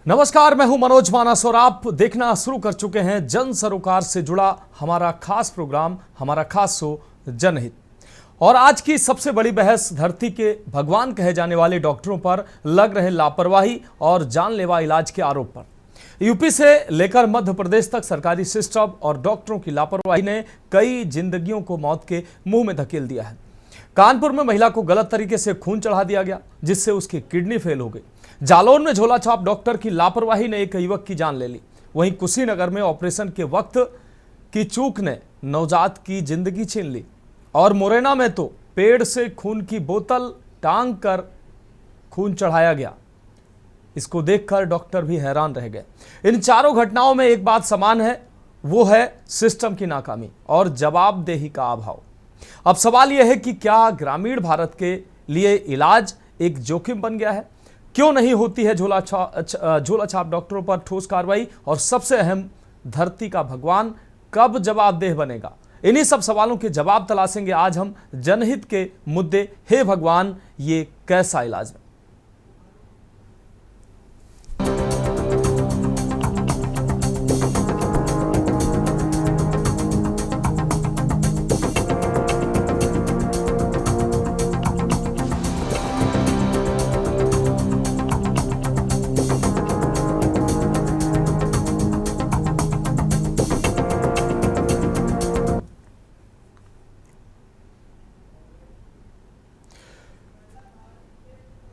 नमस्कार, मैं हूं मनोज मानस और आप देखना शुरू कर चुके हैं जन सरोकार से जुड़ा हमारा खास प्रोग्राम, हमारा खास शो जनहित। और आज की सबसे बड़ी बहस धरती के भगवान कहे जाने वाले डॉक्टरों पर लग रहे लापरवाही और जानलेवा इलाज के आरोप पर। यूपी से लेकर मध्य प्रदेश तक सरकारी सिस्टम और डॉक्टरों की लापरवाही ने कई जिंदगियों को मौत के मुंह में धकेल दिया है। कानपुर में महिला को गलत तरीके से खून चढ़ा दिया गया, जिससे उसकी किडनी फेल हो गई। जालौन में झोला छाप डॉक्टर की लापरवाही ने एक युवक की जान ले ली। वहीं कुशीनगर में ऑपरेशन के वक्त की चूक ने नवजात की जिंदगी छीन ली। और मुरैना में तो पेड़ से खून की बोतल टांग कर खून चढ़ाया गया। इसको देखकर डॉक्टर भी हैरान रह गए। इन चारों घटनाओं में एक बात समान है, वो है सिस्टम की नाकामी और जवाबदेही का अभाव। अब सवाल यह है कि क्या ग्रामीण भारत के लिए इलाज एक जोखिम बन गया है? क्यों नहीं होती है झोला छाप डॉक्टरों पर ठोस कार्रवाई? और सबसे अहम, धरती का भगवान कब जवाबदेह बनेगा? इन्हीं सब सवालों के जवाब तलाशेंगे आज हम जनहित के मुद्दे हे भगवान ये कैसा इलाज है।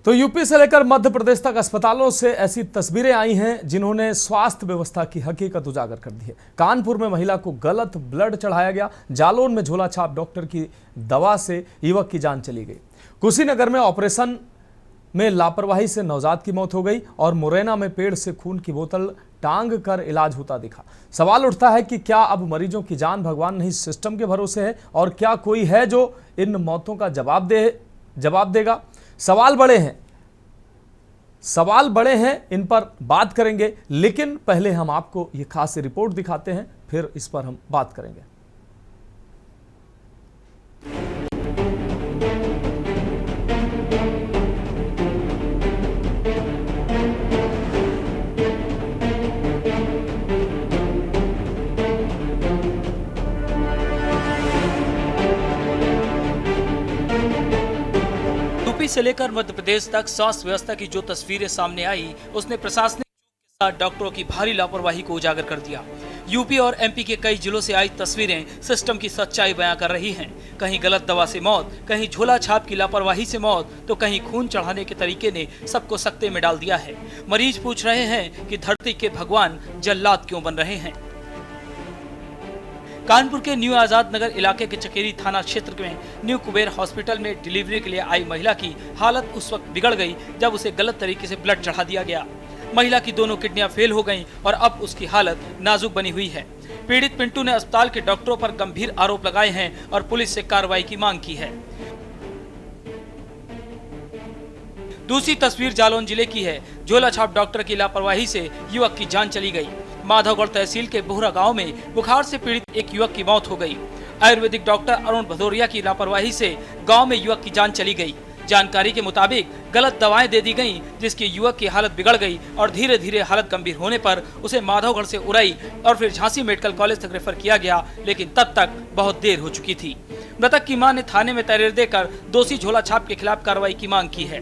तो यूपी से लेकर मध्य प्रदेश तक अस्पतालों से ऐसी तस्वीरें आई हैं जिन्होंने स्वास्थ्य व्यवस्था की हकीकत उजागर कर दी है। कानपुर में महिला को गलत ब्लड चढ़ाया गया। जालौन में झोला छाप डॉक्टर की दवा से युवक की जान चली गई। कुशीनगर में ऑपरेशन में लापरवाही से नवजात की मौत हो गई। और मुरैना में पेड़ से खून की बोतल टांग कर इलाज होता दिखा। सवाल उठता है कि क्या अब मरीजों की जान भगवान नहीं सिस्टम के भरोसे है? और क्या कोई है जो इन मौतों का जवाब देगा? सवाल बड़े हैं, इन पर बात करेंगे। लेकिन पहले हम आपको ये खास रिपोर्ट दिखाते हैं, फिर इस पर हम बात करेंगे। यूपी से लेकर मध्य प्रदेश तक स्वास्थ्य व्यवस्था की जो तस्वीरें सामने आई, उसने प्रशासनिक के साथ डॉक्टरों की भारी लापरवाही को उजागर कर दिया। यूपी और एमपी के कई जिलों से आई तस्वीरें सिस्टम की सच्चाई बयां कर रही हैं। कहीं गलत दवा से मौत, कहीं झोला छाप की लापरवाही से मौत, तो कहीं खून चढ़ाने के तरीके ने सबको सकते में डाल दिया है। मरीज पूछ रहे हैं कि धरती के भगवान जल्लाद क्यों बन रहे हैं। कानपुर के न्यू आजाद नगर इलाके के चकेरी थाना क्षेत्र में न्यू कुबेर हॉस्पिटल में डिलीवरी के लिए आई महिला की हालत उस वक्त बिगड़ गई जब उसे गलत तरीके से ब्लड चढ़ा दिया गया। महिला की दोनों किडनियां फेल हो गईं और अब उसकी हालत नाजुक बनी हुई है। पीड़ित पिंटू ने अस्पताल के डॉक्टरों पर गंभीर आरोप लगाए हैं और पुलिस से कार्रवाई की मांग की है। दूसरी तस्वीर जालौन जिले की है। झोला छाप डॉक्टर की लापरवाही से युवक की जान चली गई। माधवगढ़ तहसील के बोहरा गांव में बुखार से पीड़ित एक युवक की मौत हो गई। आयुर्वेदिक डॉक्टर अरुण भदौरिया की लापरवाही से गांव में युवक की जान चली गई। जानकारी के मुताबिक गलत दवाएं दे दी गईं, जिसकी युवक की हालत बिगड़ गई और धीरे धीरे हालत गंभीर होने पर उसे माधवगढ़ से उरई और फिर झांसी मेडिकल कॉलेज तक रेफर किया गया, लेकिन तब तक बहुत देर हो चुकी थी। मृतक की मां ने थाने में तहरीर देकर दोषी झोला छाप के खिलाफ कार्रवाई की मांग की है।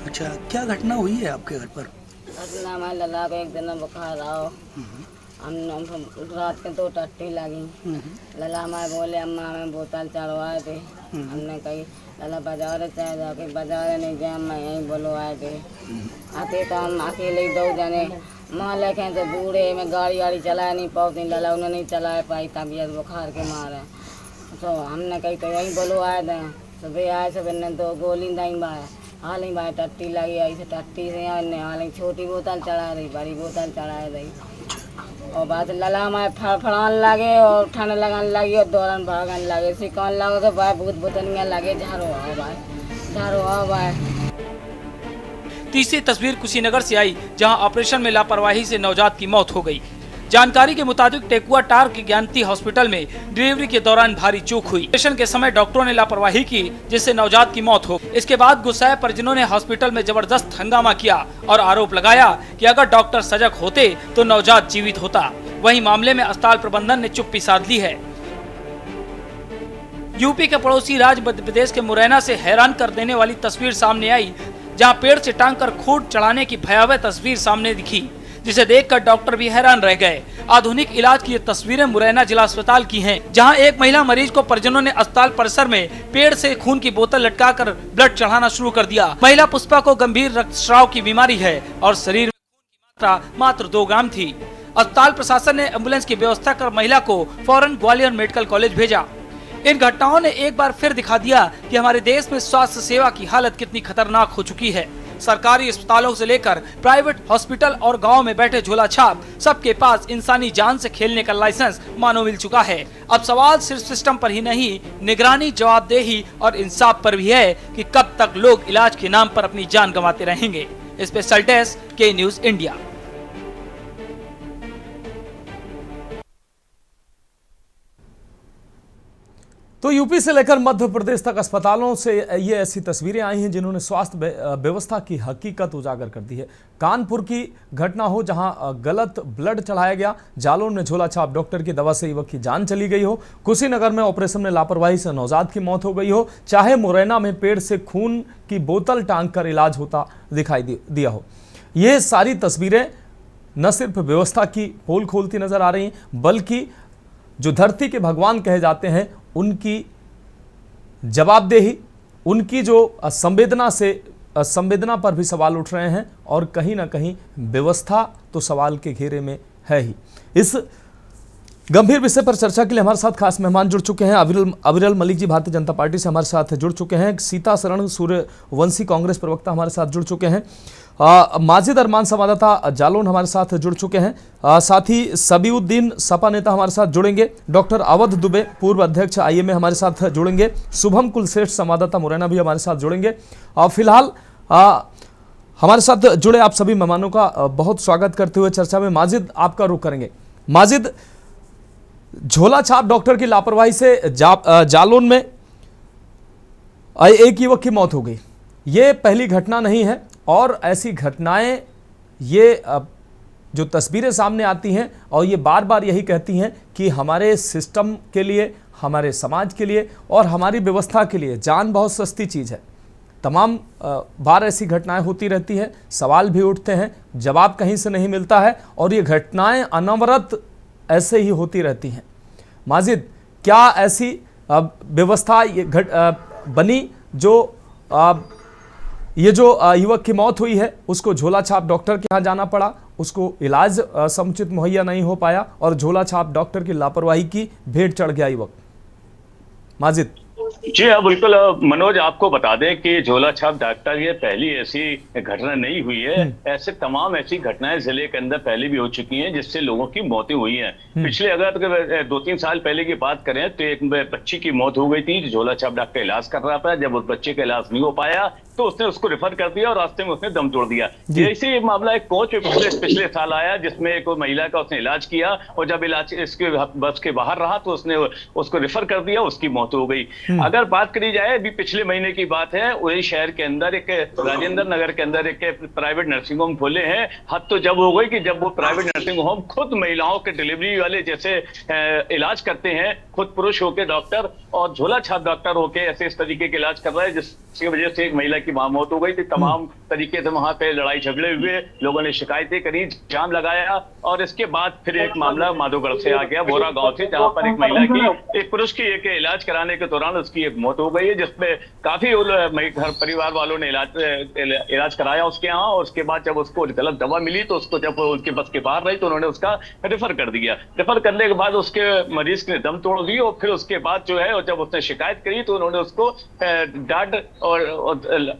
अच्छा, क्या घटना हुई है आपके घर पर? हमारे लला को एक दिन बुखार आओ, हम रात के 2 टट्टी लगी। लला हमारे बोले अम्मा हमें बोतल चढ़वाए थे। हमने कही लला बाजार चाहे जाके बाजार नहीं जाए, मैं यहीं बोलवाए थे। आते तो हम अकेले 2 जने माँ लेके तो बूढ़े में गाड़ी चला नहीं पाती। लला उन्हें नहीं चला पाई तबीयत बुखार के मारे, तो हमने कही तो यहीं बोलवाए थे। सुबह आए, सुबह ने 2 गोली नहीं बाए, हाल ही भाई टट्टी लगी। ऐसे टट्टी से हाल छोटी बोतल चढ़ा रही, बड़ी बोतल चढ़ा रही। और बाद लला हमारे फड़फड़ान लगे और ठंड लगाने लगी और दौड़न भागने लगे। सिकन लगे तो भाई भूत बोतनियाँ लगे, झाड़ो आओ भाई। तीसरी तस्वीर कुशीनगर से आई, जहां ऑपरेशन में लापरवाही से नवजात की मौत हो गई। जानकारी के मुताबिक टेकुआ टार के ज्ञानती हॉस्पिटल में डिलीवरी के दौरान भारी चूक हुई। ऑपरेशन के समय डॉक्टरों ने लापरवाही की, जिससे नवजात की मौत हो। इसके बाद गुस्साए परिजनों ने हॉस्पिटल में जबरदस्त हंगामा किया और आरोप लगाया कि अगर डॉक्टर सजग होते तो नवजात जीवित होता। वहीं मामले में अस्पताल प्रबंधन ने चुप्पी साध ली है। यूपी के पड़ोसी राज्य मध्य प्रदेश के मुरैना से हैरान कर देने वाली तस्वीर सामने आई, जहां पेड़ से टांगकर खूंट चढ़ाने की भयावह तस्वीर सामने दिखी, जिसे देखकर डॉक्टर भी हैरान रह गए। आधुनिक इलाज की ये तस्वीरें मुरैना जिला अस्पताल की हैं, जहां एक महिला मरीज को परिजनों ने अस्पताल परिसर में पेड़ से खून की बोतल लटकाकर ब्लड चढ़ाना शुरू कर दिया। महिला पुष्पा को गंभीर रक्तस्राव की बीमारी है और शरीर में खून की मात्रा मात्र 2 ग्राम थी। अस्पताल प्रशासन ने एम्बुलेंस की व्यवस्था कर महिला को फौरन ग्वालियर मेडिकल कॉलेज भेजा। इन घटनाओं ने एक बार फिर दिखा दिया कि हमारे देश में स्वास्थ्य सेवा की हालत कितनी खतरनाक हो चुकी है। सरकारी अस्पतालों से लेकर प्राइवेट हॉस्पिटल और गांव में बैठे झोला छाप सबके पास इंसानी जान से खेलने का लाइसेंस मानो मिल चुका है। अब सवाल सिर्फ सिस्टम पर ही नहीं, निगरानी, जवाबदेही और इंसाफ पर भी है कि कब तक लोग इलाज के नाम पर अपनी जान गंवाते रहेंगे। स्पेशल डेस्क के न्यूज इंडिया। तो यूपी से लेकर मध्य प्रदेश तक अस्पतालों से ये ऐसी तस्वीरें आई हैं जिन्होंने स्वास्थ्य व्यवस्था की हकीकत उजागर कर दी है। कानपुर की घटना हो जहां गलत ब्लड चढ़ाया गया, जालौन में झोला छाप डॉक्टर की दवा से युवक की जान चली गई हो, कुशीनगर में ऑपरेशन में लापरवाही से नवजात की मौत हो गई हो, चाहे मुरैना में पेड़ से खून की बोतल टांग कर इलाज होता दिखाई दिया हो। ये सारी तस्वीरें न सिर्फ व्यवस्था की पोल खोलती नजर आ रही हैं, बल्कि जो धरती के भगवान कहे जाते हैं उनकी जवाबदेही, उनकी जो संवेदना पर भी सवाल उठ रहे हैं और कहीं ना कहीं व्यवस्था तो सवाल के घेरे में है ही। इस गंभीर विषय पर चर्चा के लिए हमारे साथ खास मेहमान जुड़ चुके हैं। अविरल मलिक जी भारतीय जनता पार्टी से हमारे साथ जुड़ चुके हैं। सीता शरण सूर्यवंशी कांग्रेस प्रवक्ता हमारे साथ जुड़ चुके हैं। माजिद अरमान संवाददाता जालौन हमारे साथ जुड़ चुके हैं। साथ ही सबीउद्दीन सपा नेता हमारे साथ जुड़ेंगे। डॉक्टर अवध दुबे पूर्व अध्यक्ष IMA हमारे साथ जुड़ेंगे। शुभम कुलश्रेष्ठ संवाददाता मुरैना भी हमारे साथ जुड़ेंगे। और फिलहाल हमारे साथ जुड़े आप सभी मेहमानों का बहुत स्वागत करते हुए चर्चा में माजिद आपका रुख करेंगे। माजिद, झोला छाप डॉक्टर की लापरवाही से जालौन में एक युवक की मौत हो गई। ये पहली घटना नहीं है और ऐसी घटनाएं, ये जो तस्वीरें सामने आती हैं और ये बार बार यही कहती हैं कि हमारे सिस्टम के लिए, हमारे समाज के लिए और हमारी व्यवस्था के लिए जान बहुत सस्ती चीज़ है। तमाम बार ऐसी घटनाएं होती रहती है, सवाल भी उठते हैं, जवाब कहीं से नहीं मिलता है और ये घटनाएं अनवरत ऐसे ही होती रहती हैं। माजिद, क्या ऐसी व्यवस्था बनी जो ये जो युवक की मौत हुई है उसको झोला छाप डॉक्टर के यहाँ जाना पड़ा, उसको इलाज समुचित मुहैया नहीं हो पाया और झोला छाप डॉक्टर की लापरवाही की भेंट चढ़ गया युवक? माजिद। जी हाँ, बिल्कुल मनोज, आपको बता दें कि झोला छाप डॉक्टर ये पहली ऐसी घटना नहीं हुई है। ऐसे तमाम ऐसी घटनाएं जिले के अंदर पहले भी हो चुकी हैं जिससे लोगों की मौतें हुई हैं। पिछले अगर 2-3 साल पहले की बात करें तो एक बच्ची की मौत हो गई थी। झोला छाप डॉक्टर इलाज कर रहा था, जब उस बच्चे का इलाज नहीं हो पाया तो उसने उसको रेफर कर दिया और रास्ते में उसने दम तोड़ दिया। जैसे मामला एक कोच पिछले साल आया जिसमें एक महिला का उसने इलाज किया और जब इलाज इसके बस के बाहर रहा तो उसने उसको रेफर कर दिया, उसकी मौत हो गई। अगर बात करी जाए, अभी पिछले महीने की बात है, वही शहर के अंदर एक राजेंद्र नगर के अंदर एक प्राइवेट नर्सिंग होम खोले हैं। हद तो जब हो गई कि जब वो प्राइवेट नर्सिंग होम खुद महिलाओं के डिलीवरी वाले जैसे इलाज करते हैं, खुद पुरुष होके डॉक्टर और झोला छाप डॉक्टर होके ऐसे इस तरीके के इलाज कर रहा है जिसकी वजह से एक महिला की मौत हो गई थी। तमाम तरीके से वहां पे लड़ाई झगड़े हुए, लोगों ने शिकायतें करी, जाम लगाया और इसके बाद फिर एक मामला माधोगढ़ से आ गया, बोरा गांव से, जहां पर एक महिला की, एक पुरुष की एक इलाज कराने के दौरान उसकी एक मौत हो गई है, जिसमें काफी घर परिवार वालों ने इलाज कराया उसके यहाँ। और उसके बाद जब उसको गलत दवा मिली तो उसको जब उनके बस के बाहर रही तो उन्होंने उसका रेफर कर दिया। रेफर करने के बाद उसके मरीज ने दम तोड़ दी और फिर उसके बाद जो है, और जब उसने शिकायत करी तो उन्होंने उसको डांट और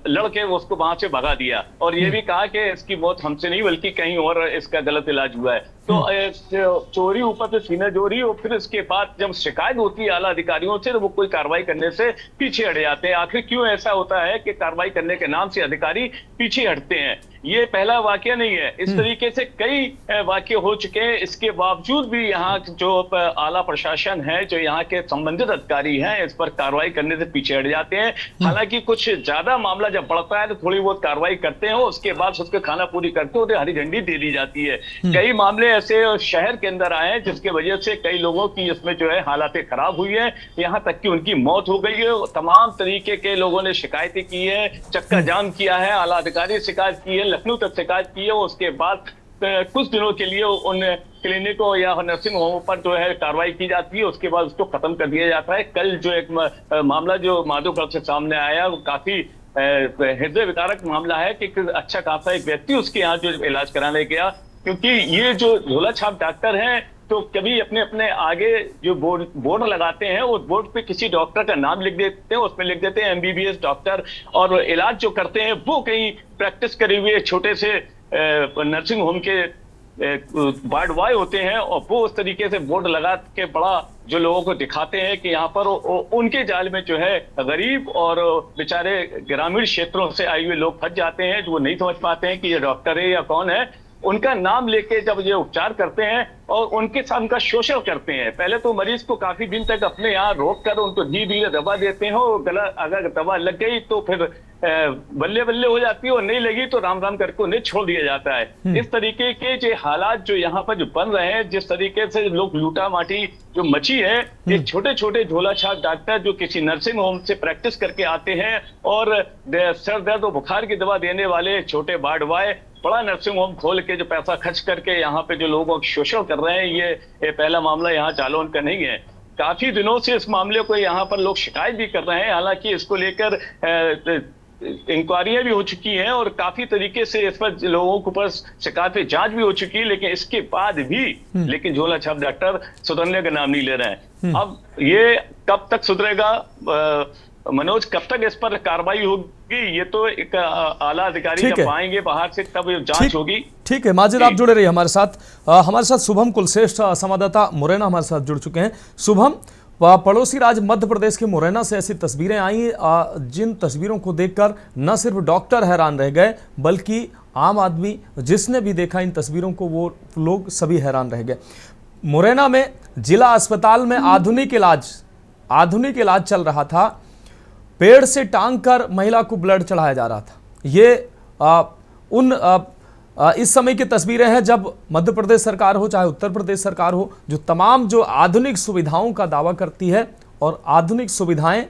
लड़के उसको वहां से भगा दिया और ये भी कहा कि इसकी मौत हमसे नहीं बल्कि कहीं और इसका गलत इलाज हुआ है। तो चोरी ऊपर से सीना चोरी, और फिर इसके बाद जब शिकायत होती है आला अधिकारियों से तो वो कोई कार्रवाई करने से पीछे हट जाते हैं। आखिर क्यों ऐसा होता है कि कार्रवाई करने के नाम से अधिकारी पीछे हटते हैं? ये पहला वाकया नहीं है, इस तरीके से कई वाकये हो चुके हैं। इसके बावजूद भी यहाँ जो आला प्रशासन है, जो यहाँ के संबंधित अधिकारी हैं, इस पर कार्रवाई करने से पीछे हट जाते हैं। हालांकि कुछ ज्यादा मामला जब बढ़ता है तो थोड़ी बहुत कार्रवाई करते हैं, उसके बाद उसके खाना पूरी करते हो हरी झंडी दे दी जाती है। कई मामले ऐसे शहर के अंदर आए हैं जिसके वजह से कई लोगों की इसमें जो है हालातें खराब हुई है, यहाँ तक कि उनकी मौत हो गई है। तमाम तरीके के लोगों ने शिकायतें की है, चक्का जाम किया है, आला अधिकारी शिकायत की है, लखनऊ तक शिकायत की है। उसके बाद कुछ दिनों के लिए उन क्लिनिकों या नर्सिंग होम पर जो है कार्रवाई की जाती है, उसके बाद उसको खत्म कर दिया जाता है। कल जो एक मामला जो माधोगढ़ से सामने आया, वो काफी हृदय विदारक मामला है कि अच्छा खासा एक व्यक्ति उसके यहाँ जो इलाज कराने गया, क्योंकि ये जो झोला छाप डॉक्टर हैं तो कभी अपने अपने आगे जो बोर्ड लगाते हैं, उस बोर्ड पे किसी डॉक्टर का नाम लिख देते हैं, उसमें लिख देते हैं MBBS डॉक्टर, और इलाज जो करते हैं वो कहीं प्रैक्टिस करे हुए छोटे से नर्सिंग होम के वार्ड बॉय होते हैं, और वो उस तरीके से बोर्ड लगा के बड़ा जो लोगों को दिखाते हैं कि यहाँ पर उनके जाल में जो है गरीब और बेचारे ग्रामीण क्षेत्रों से आए हुए लोग फंस जाते हैं, जो वो नहीं समझ पाते हैं कि ये डॉक्टर है या कौन है। उनका नाम लेके जब ये उपचार करते हैं और उनके साथ उनका शोषण करते हैं, पहले तो मरीज को काफी दिन तक अपने यहाँ रोक कर उनको धीरे धीरे दवा देते हैं, और गला अगर दवा लग गई तो फिर बल्ले बल्ले हो जाती है, और नहीं लगी तो राम राम करके उन्हें छोड़ दिया जाता है। इस तरीके के जो हालात जो यहाँ पर जो बन रहे हैं, जिस तरीके से लोग लूटा माटी जो मची है, ये छोटे छोटे झोला छाप डॉक्टर जो किसी नर्सिंग होम से प्रैक्टिस करके आते हैं और सर दर्द और बुखार की दवा देने वाले छोटे वार्ड बॉय बड़ा नर्सिंग होम खोल के जो पैसा खर्च करके यहाँ पे जो लोगों का शोषण कर रहे हैं, ये पहला मामला यहाँ जालौन का नहीं है। काफी दिनों से इस मामले को यहाँ पर लोग शिकायत भी कर रहे हैं, हालांकि इसको लेकर इंक्वायरियां भी हो चुकी हैं और काफी तरीके से इस पर लोगों के ऊपर शिकायत पे जांच भी हो चुकी है, लेकिन इसके बाद भी लेकिन झोला छाप डॉक्टर सुधरने का नाम नहीं ले रहे हैं। अब ये कब तक सुधरेगा मनोज, कब तक इस पर कार्रवाई होगी, ये तो एक आला अधिकारी जब आएंगे बाहर से तब जांच होगी। ठीक है माजिद, आप जुड़े रहिए हमारे साथ शुभम कुलश्रेष्ठ संवाददाता मुरैना हमारे साथ जुड़ चुके हैं। शुभम, पड़ोसी राज्य मध्य प्रदेश के मुरैना से ऐसी तस्वीरें आई जिन तस्वीरों को देखकर न सिर्फ डॉक्टर हैरान रह गए, बल्कि आम आदमी जिसने भी देखा इन तस्वीरों को, वो लोग सभी हैरान रह गए। मुरैना में जिला अस्पताल में आधुनिक इलाज चल रहा था। पेड़ से टांग कर महिला को ब्लड चढ़ाया जा रहा था। ये इस समय की तस्वीरें हैं जब मध्य प्रदेश सरकार हो चाहे उत्तर प्रदेश सरकार हो, जो तमाम जो आधुनिक सुविधाओं का दावा करती है, और आधुनिक सुविधाएं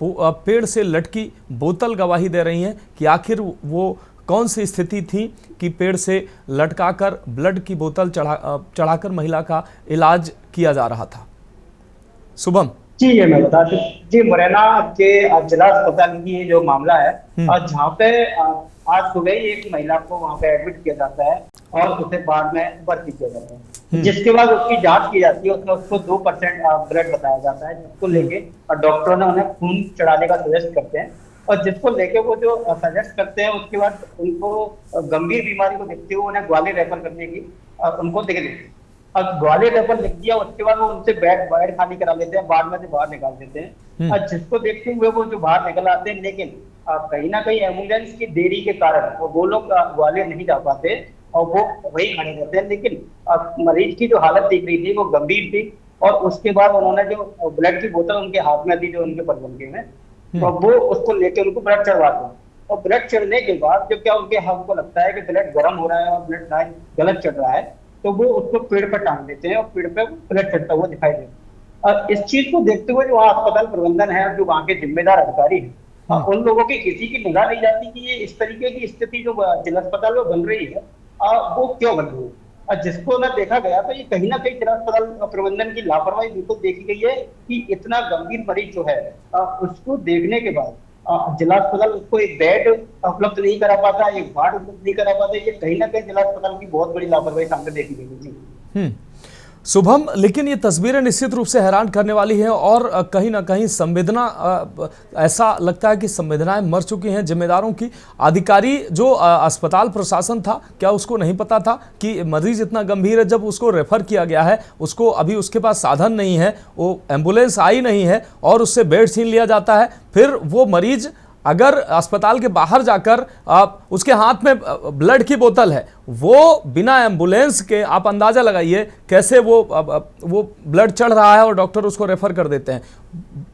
पेड़ से लटकी बोतल गवाही दे रही हैं कि आखिर वो कौन सी स्थिति थी कि पेड़ से लटकाकर ब्लड की बोतल चढ़ाकर महिला का इलाज किया जा रहा था। शुभम जी, ये मैं बता दूं जी, मुरैना के जिला अस्पताल की ये जो मामला है, जहाँ पे आज सुबह ही एक महिला को वहाँ पे एडमिट किया जाता है और उसे बाद में भर्ती किया जाता है, जिसके बाद उसकी जांच की जाती है। उसमें उसको 2% ब्लड बताया जाता है, जिसको लेके और डॉक्टरों ने उन्हें खून चढ़ाने का सजेस्ट करते हैं, और जिसको लेके वो जो सजेस्ट करते हैं उसके बाद उनको गंभीर बीमारी को देखते हुए उन्हें ग्वालियर रेफर करने की उनको देख देते हैं। अब ग्वालियर रेफर लिख दिया, उसके बाद वो उनसे बेड खाली करा लेते हैं, बाद में से बाहर निकाल देते हैं, और जिसको देखते हुए वो जो बाहर निकल आते हैं, लेकिन कहीं ना कहीं एम्बुलेंस की देरी के कारण वो लोग ग्वालियर नहीं जा पाते और वो वही खड़े रहते हैं। लेकिन मरीज की जो हालत दिख रही थी वो गंभीर थी, और उसके बाद उन्होंने जो ब्लड की बोतल उनके हाथ में थी, जो उनके परवंके में, तो वो उसको लेके उनको ब्लड चढ़वाते हैं। और ब्लड चढ़ने के बाद जब क्या उनके हाथ को लगता है कि ब्लड गर्म हो रहा है और ब्लड गलत चढ़ रहा है, तो वो उसको पेड़ पर टांग देते हैं और पेड़ पे ब्लड चढ़ता हुआ दिखाई देता है। और इस चीज को देखते हुए जो वहाँ अस्पताल प्रबंधन है, जो वहाँ के जिम्मेदार अधिकारी है, उन लोगों की किसी की निगाह नहीं जाती कि ये इस तरीके की स्थिति जो जिला अस्पताल में बन रही है वो क्यों बन रही है। और जिसको ना देखा गया तो ये कहीं ना कहीं जिला अस्पताल प्रबंधन की लापरवाही बिल्कुल देखी गई है कि इतना गंभीर मरीज जो है उसको देखने के बाद जिला अस्पताल उसको एक बेड उपलब्ध नहीं करा पाता, एक वार्ड उपलब्ध नहीं करा पाता। ये कहीं ना कहीं जिला अस्पताल की बहुत बड़ी लापरवाही सामने देखी गई। शुभम, लेकिन ये तस्वीरें निश्चित रूप से हैरान करने वाली हैं और कहीं ना कहीं संवेदना, ऐसा लगता है कि संवेदनाएं मर चुकी हैं जिम्मेदारों की। अधिकारी जो अस्पताल प्रशासन था, क्या उसको नहीं पता था कि मरीज इतना गंभीर है? जब उसको रेफर किया गया है, उसको अभी उसके पास साधन नहीं है, वो एम्बुलेंस आई नहीं है और उससे बेड छीन लिया जाता है। फिर वो मरीज अगर अस्पताल के बाहर जाकर उसके हाथ में ब्लड की बोतल है, वो बिना एम्बुलेंस के आप अंदाजा लगाइए कैसे वो ब्लड चढ़ रहा है और डॉक्टर उसको रेफर कर देते हैं।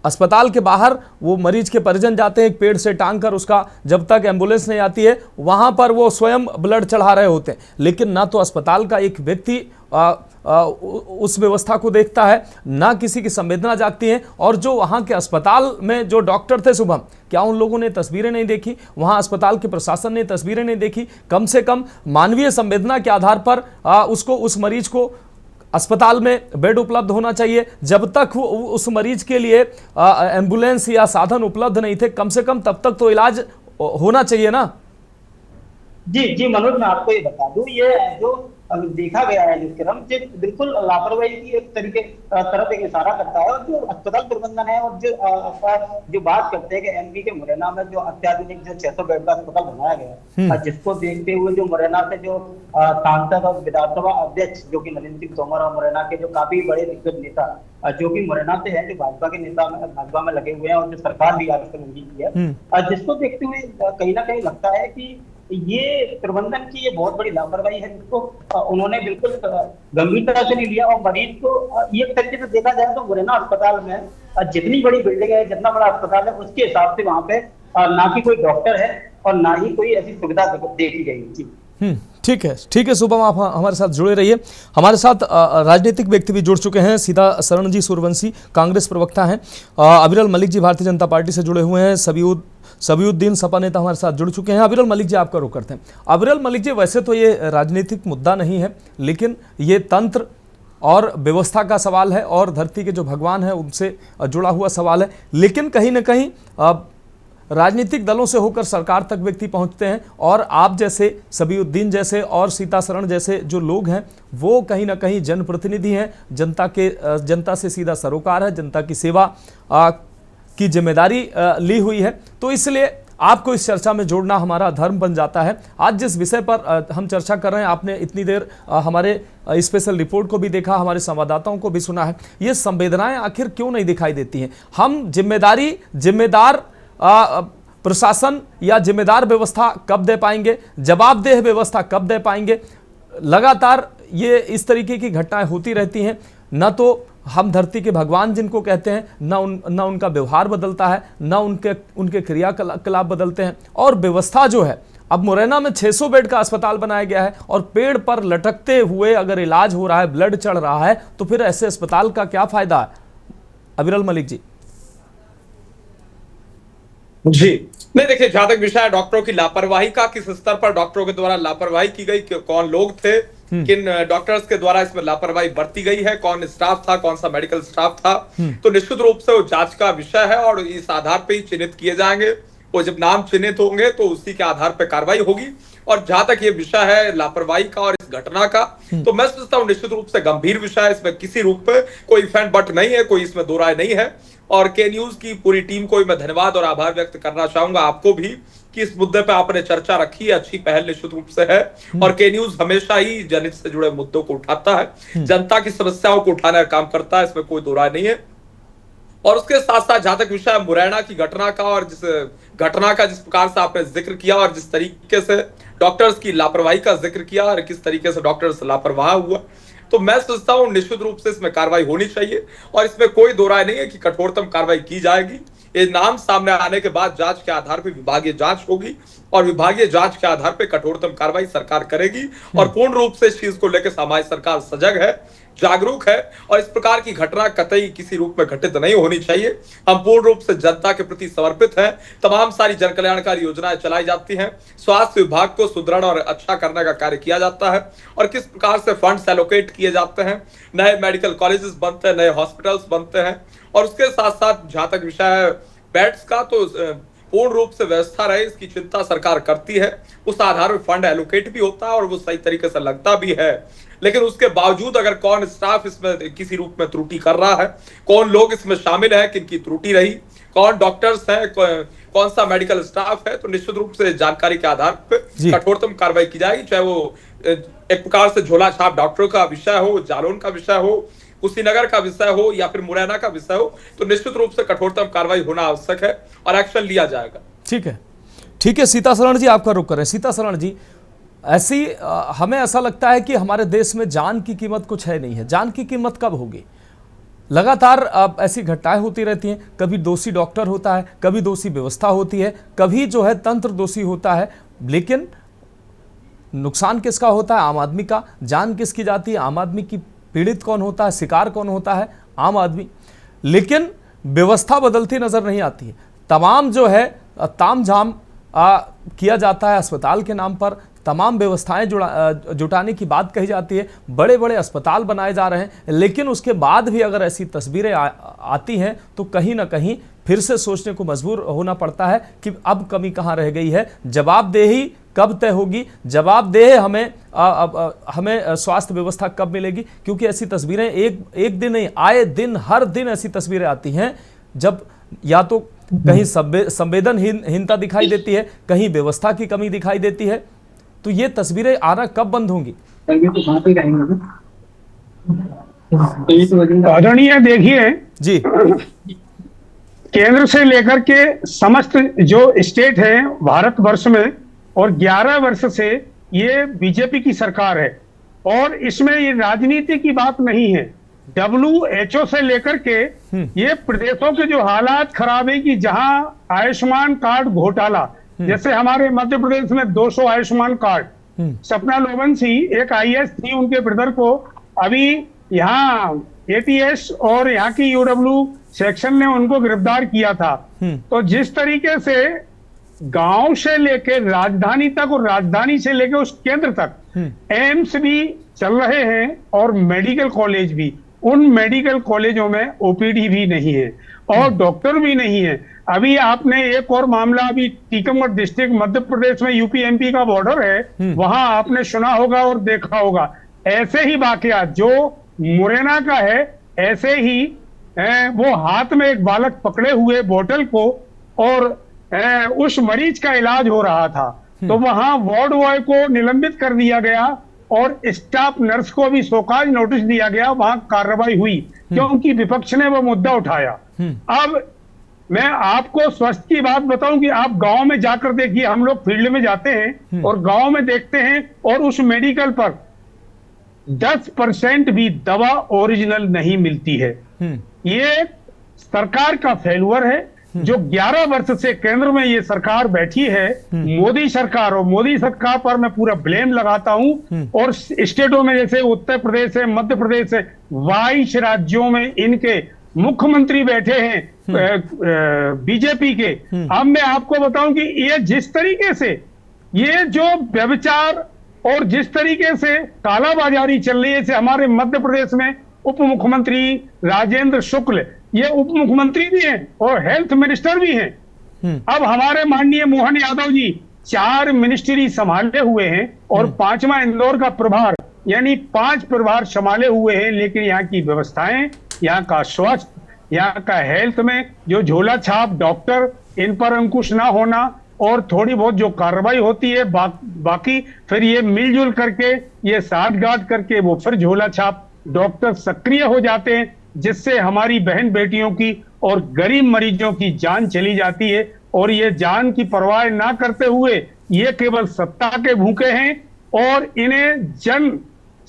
अस्पताल के बाहर वो मरीज के परिजन जाते हैं एक पेड़ से टांग कर, उसका जब तक एम्बुलेंस नहीं आती है वहां पर वो स्वयं ब्लड चढ़ा रहे होते हैं। लेकिन ना तो अस्पताल का एक व्यक्ति उस व्यवस्था को देखता है, ना किसी की संवेदना जागती है। और जो वहां के अस्पताल में जो डॉक्टर थे शुभम, क्या उन लोगों ने तस्वीरें नहीं देखी? वहां अस्पताल के प्रशासन ने तस्वीरें नहीं देखी? कम से कम मानवीय संवेदना के आधार पर उस मरीज को अस्पताल में बेड उपलब्ध होना चाहिए। जब तक उस मरीज के लिए एम्बुलेंस या साधन उपलब्ध नहीं थे, कम से कम तब तक तो इलाज होना चाहिए ना। जी जी मनोज, मैं आपको ये बता दूं, ये जो देखा गया है जिस क्रम से बिल्कुल लापरवाही की एक तरीके तरफ एक इशारा करता है। और जो अस्पताल प्रबंधन है और जो बात करते हैं कि एमपी के मुरैना में जो अत्याधुनिक जो 600 बेड का अस्पताल बनाया गया है, जिसको देखते हुए जो मुरैना से जो सांसद और विधानसभा अध्यक्ष जो कि नरेंद्र सिंह तोमर और मुरैना के जो काफी बड़े दिग्गज नेता जो कि मुरैना से है, जो भाजपा के नेता भाजपा में लगे हुए हैं और जो सरकार भी आजकल उनकी की है, जिसको देखते हुए कहीं ना कहीं लगता है कि ये प्रबंधन की ये बहुत बड़ी लापरवाही है, जिसको उन्होंने बिल्कुल गंभीरता से नहीं लिया। और मरीज को एक तरीके से देखा जाए तो मुरैना अस्पताल में जितनी बड़ी बिल्डिंग है, जितना बड़ा अस्पताल है, उसके हिसाब से वहां पे ना कि कोई डॉक्टर है और ना ही कोई ऐसी सुविधा देखी गई। ठीक है शुभम, आप हमारे साथ जुड़े रहिए। हमारे साथ राजनीतिक व्यक्ति भी जुड़ चुके हैं। सीधा शरण जी सूर्यवंशी कांग्रेस प्रवक्ता हैं, अविरल मलिक जी भारतीय जनता पार्टी से जुड़े हुए हैं, सबीउद्दीन सपा नेता हमारे साथ जुड़ चुके हैं। अविरल मलिक जी, आपका रुख करते हैं। अविरल मलिक जी, वैसे तो ये राजनीतिक मुद्दा नहीं है, लेकिन ये तंत्र और व्यवस्था का सवाल है और धरती के जो भगवान है उनसे जुड़ा हुआ सवाल है। लेकिन कहीं ना कहीं राजनीतिक दलों से होकर सरकार तक व्यक्ति पहुंचते हैं और आप जैसे, सबीउद्दीन जैसे और सीताशरण जैसे जो लोग हैं, वो कहीं ना कहीं जनप्रतिनिधि हैं, जनता से सीधा सरोकार है, जनता की सेवा की जिम्मेदारी ली हुई है। तो इसलिए आपको इस चर्चा में जोड़ना हमारा धर्म बन जाता है। आज जिस विषय पर हम चर्चा कर रहे हैं, आपने इतनी देर हमारे स्पेशल रिपोर्ट को भी देखा, हमारे संवाददाताओं को भी सुना है। ये संवेदनाएं आखिर क्यों नहीं दिखाई देती हैं? हम जिम्मेदार प्रशासन या जिम्मेदार व्यवस्था कब दे पाएंगे? जवाबदेह व्यवस्था कब दे पाएंगे? लगातार ये इस तरीके की घटनाएं होती रहती हैं। न तो हम धरती के भगवान जिनको कहते हैं, न उनका व्यवहार बदलता है, न उनके क्रियाकलाप बदलते हैं। और व्यवस्था जो है, अब मुरैना में 600 बेड का अस्पताल बनाया गया है और पेड़ पर लटकते हुए अगर इलाज हो रहा है, ब्लड चढ़ रहा है, तो फिर ऐसे अस्पताल का क्या फायदा है? अविरल मलिक जी। जी नहीं, देखिए, जहां तक विषय है डॉक्टरों की लापरवाही का, किस स्तर पर डॉक्टरों के द्वारा लापरवाही की गई, कौन लोग थे, किन डॉक्टर्स के द्वारा इसमें लापरवाही बरती गई है, कौन स्टाफ था, कौन सा मेडिकल स्टाफ था, तो निश्चित रूप से वो जांच का विषय है और इस आधार पे ही चिन्हित किए जाएंगे। वो जब नाम चिन्हित होंगे तो उसी के आधार पे कार्रवाई होगी। और जहां तक ये विषय है लापरवाही का और इस घटना का, तो मैं समझता हूँ निश्चित रूप से गंभीर विषय है। इसमें किसी रूप पे कोई फैन बट नहीं है, कोई इसमें दो राय नहीं है। और के न्यूज की पूरी टीम को मैं धन्यवाद और आभार व्यक्त करना चाहूंगा, आपको भी, कि इस मुद्दे पे आपने चर्चा रखी है। अच्छी पहल निश्चित रूप से है और के न्यूज हमेशा ही जनहित से जुड़े मुद्दों को उठाता है, जनता की समस्याओं को उठाने का काम करता है, इसमें कोई दो राय नहीं है। और उसके साथ साथ जहां तक विषय मुरैना की घटना का और जिस घटना का जिस प्रकार से आपने जिक्र किया और जिस तरीके से डॉक्टर्स की लापरवाही का जिक्र किया और किस तरीके से डॉक्टर्स लापरवाह हुआ, तो मैं सोचता हूं निश्चित रूप से इसमें कार्रवाई होनी चाहिए और इसमें कोई दो राय नहीं है कि कठोरतम कार्रवाई की जाएगी। ये नाम सामने आने के बाद जांच के आधार पर विभागीय जांच होगी और विभागीय जांच के आधार पर कठोरतम कार्रवाई सरकार करेगी। और पूर्ण रूप से इस चीज को लेकर हमारी सरकार सजग है, जागरूक है और इस प्रकार की घटना कतई किसी रूप में घटित नहीं होनी चाहिए। हम पूर्ण रूप से जनता के प्रति समर्पित हैं। तमाम सारी जन कल्याणकारी योजनाएं चलाई जाती हैं, स्वास्थ्य विभाग को सुदृढ़ और अच्छा करने का कार्य किया जाता है और किस प्रकार से फंड्स एलोकेट किए जाते हैं, नए मेडिकल कॉलेजेस बनते हैं, नए हॉस्पिटल्स बनते हैं। और उसके साथ साथ जहां तक विषय है बेड्स का, तो पूर्ण रूप से व्यवस्था रहे, इसकी चिंता सरकार करती है। उस आधार पर फंड एलोकेट भी होता है और वो सही तरीके से लगता भी है। लेकिन उसके बावजूद अगर कौन स्टाफ इसमें किसी रूप में त्रुटि कर रहा है, कौन लोग इसमें शामिल है, किनकी त्रुटि रही, कौन डॉक्टर्स है, कौन सा मेडिकल स्टाफ है, तो निश्चित रूप से जानकारी के आधार पर कठोरतम कार्रवाई की जाएगी। चाहे वो एक प्रकार से झोला छाप डॉक्टरों का विषय हो, जालौन का विषय हो, कुशीनगर का विषय हो या फिर मुरैना का विषय हो, तो निश्चित रूप से कठोरतम कार्रवाई होना आवश्यक है और एक्शन लिया जाएगा। ठीक है सीतासरण जी, आपका रुख करें। सीतासरण जी, ऐसी हमें ऐसा लगता है कि हमारे देश में जान की कीमत कुछ है नहीं है। जान की कीमत कब होगी? लगातार ऐसी घटनाएं होती रहती हैं। कभी दोषी डॉक्टर होता है, कभी दोषी व्यवस्था होती है, कभी जो है तंत्र दोषी होता है, लेकिन नुकसान किसका होता है? आम आदमी का। जान किसकी जाती है? आम आदमी की। पीड़ित कौन होता है? शिकार कौन होता है? आम आदमी। लेकिन व्यवस्था बदलती नजर नहीं आती है। तमाम जो है तामझाम किया जाता है अस्पताल के नाम पर, तमाम व्यवस्थाएं जुटाने की बात कही जाती है, बड़े बड़े अस्पताल बनाए जा रहे हैं, लेकिन उसके बाद भी अगर ऐसी तस्वीरें आती हैं तो कहीं ना कहीं फिर से सोचने को मजबूर होना पड़ता है कि अब कमी कहाँ रह गई है। जवाबदेही कब तय होगी? जवाबदेह हमें स्वास्थ्य व्यवस्था कब मिलेगी? क्योंकि ऐसी तस्वीरें एक दिन नहीं, आए दिन हर दिन ऐसी तस्वीरें आती हैं जब या तो कहीं संवेदनहीनता दिखाई देती है, कहीं व्यवस्था की कमी दिखाई देती है। तो ये तस्वीरें आना कब बंद होंगी? आदरणीय, देखिए जी, केंद्र से लेकर के समस्त जो स्टेट है भारतवर्ष में, और 11 वर्ष से ये बीजेपी की सरकार है, और इसमें ये राजनीति की बात नहीं है। WHO से लेकर के ये प्रदेशों के जो हालात खराब है कि जहां आयुष्मान कार्ड घोटाला, जैसे हमारे मध्य प्रदेश में 200 आयुष्मान कार्ड, सपना लोबंसी एक IAS थी, उनके ब्रदर को अभी यहाँ ATS और यहाँ की UW सेक्शन ने उनको गिरफ्तार किया था। तो जिस तरीके से गांव से लेकर राजधानी तक और राजधानी से लेकर उस केंद्र तक एम्स भी चल रहे हैं और मेडिकल कॉलेज भी, उन मेडिकल कॉलेजों में OPD भी नहीं है और डॉक्टर भी नहीं है। अभी आपने एक और मामला, अभी टीकमगढ़ डिस्ट्रिक्ट मध्य प्रदेश में UP MP का बॉर्डर है, वहां आपने सुना होगा और देखा होगा। ऐसे ही वाकयात जो मुरैना का है, ऐसे ही वो हाथ में एक बालक पकड़े हुए बोतल को, और उस मरीज का इलाज हो रहा था, तो वहां वार्ड बॉय को निलंबित कर दिया गया और स्टाफ नर्स को भी शोकाज नोटिस दिया गया। वहां कार्रवाई हुई क्योंकि विपक्ष ने वो मुद्दा उठाया। अब मैं आपको स्वास्थ्य की बात बताऊं कि आप गांव में जाकर देखिए, हम लोग फील्ड में जाते हैं और गांव में देखते हैं, और उस मेडिकल पर 10% भी दवा ओरिजिनल नहीं मिलती है। ये सरकार का फेल्यूर है। जो 11 वर्ष से केंद्र में ये सरकार बैठी है, मोदी सरकार, और मोदी सरकार पर मैं पूरा ब्लेम लगाता हूं। और स्टेटों में जैसे उत्तर प्रदेश है, मध्य प्रदेश है, 22 राज्यों में इनके मुख्यमंत्री बैठे हैं बीजेपी के। अब मैं आपको बताऊं कि ये जिस तरीके से ये जो व्यभिचार और जिस तरीके से कालाबाजारी चल रही है, जैसे हमारे मध्य प्रदेश में उप मुख्यमंत्री राजेंद्र शुक्ल, ये उप मुख्यमंत्री भी हैं और हेल्थ मिनिस्टर भी हैं। अब हमारे माननीय मोहन यादव जी 4 मिनिस्ट्री संभाले हुए हैं और 5वां इंदौर का प्रभार, यानी 5 प्रभार संभाले हुए हैं। लेकिन यहाँ की व्यवस्थाएं, यहाँ का स्वास्थ्य, यहाँ का हेल्थ में जो झोला छाप डॉक्टर, इन पर अंकुश ना होना, और थोड़ी बहुत जो कार्रवाई होती है बाकी फिर ये मिलजुल करके, ये साठगांठ करके वो फिर झोला छाप डॉक्टर सक्रिय हो जाते हैं, जिससे हमारी बहन बेटियों की और गरीब मरीजों की जान चली जाती है। और ये जान की परवाह ना करते हुए ये केवल सत्ता के भूखे हैं, और इन्हें जन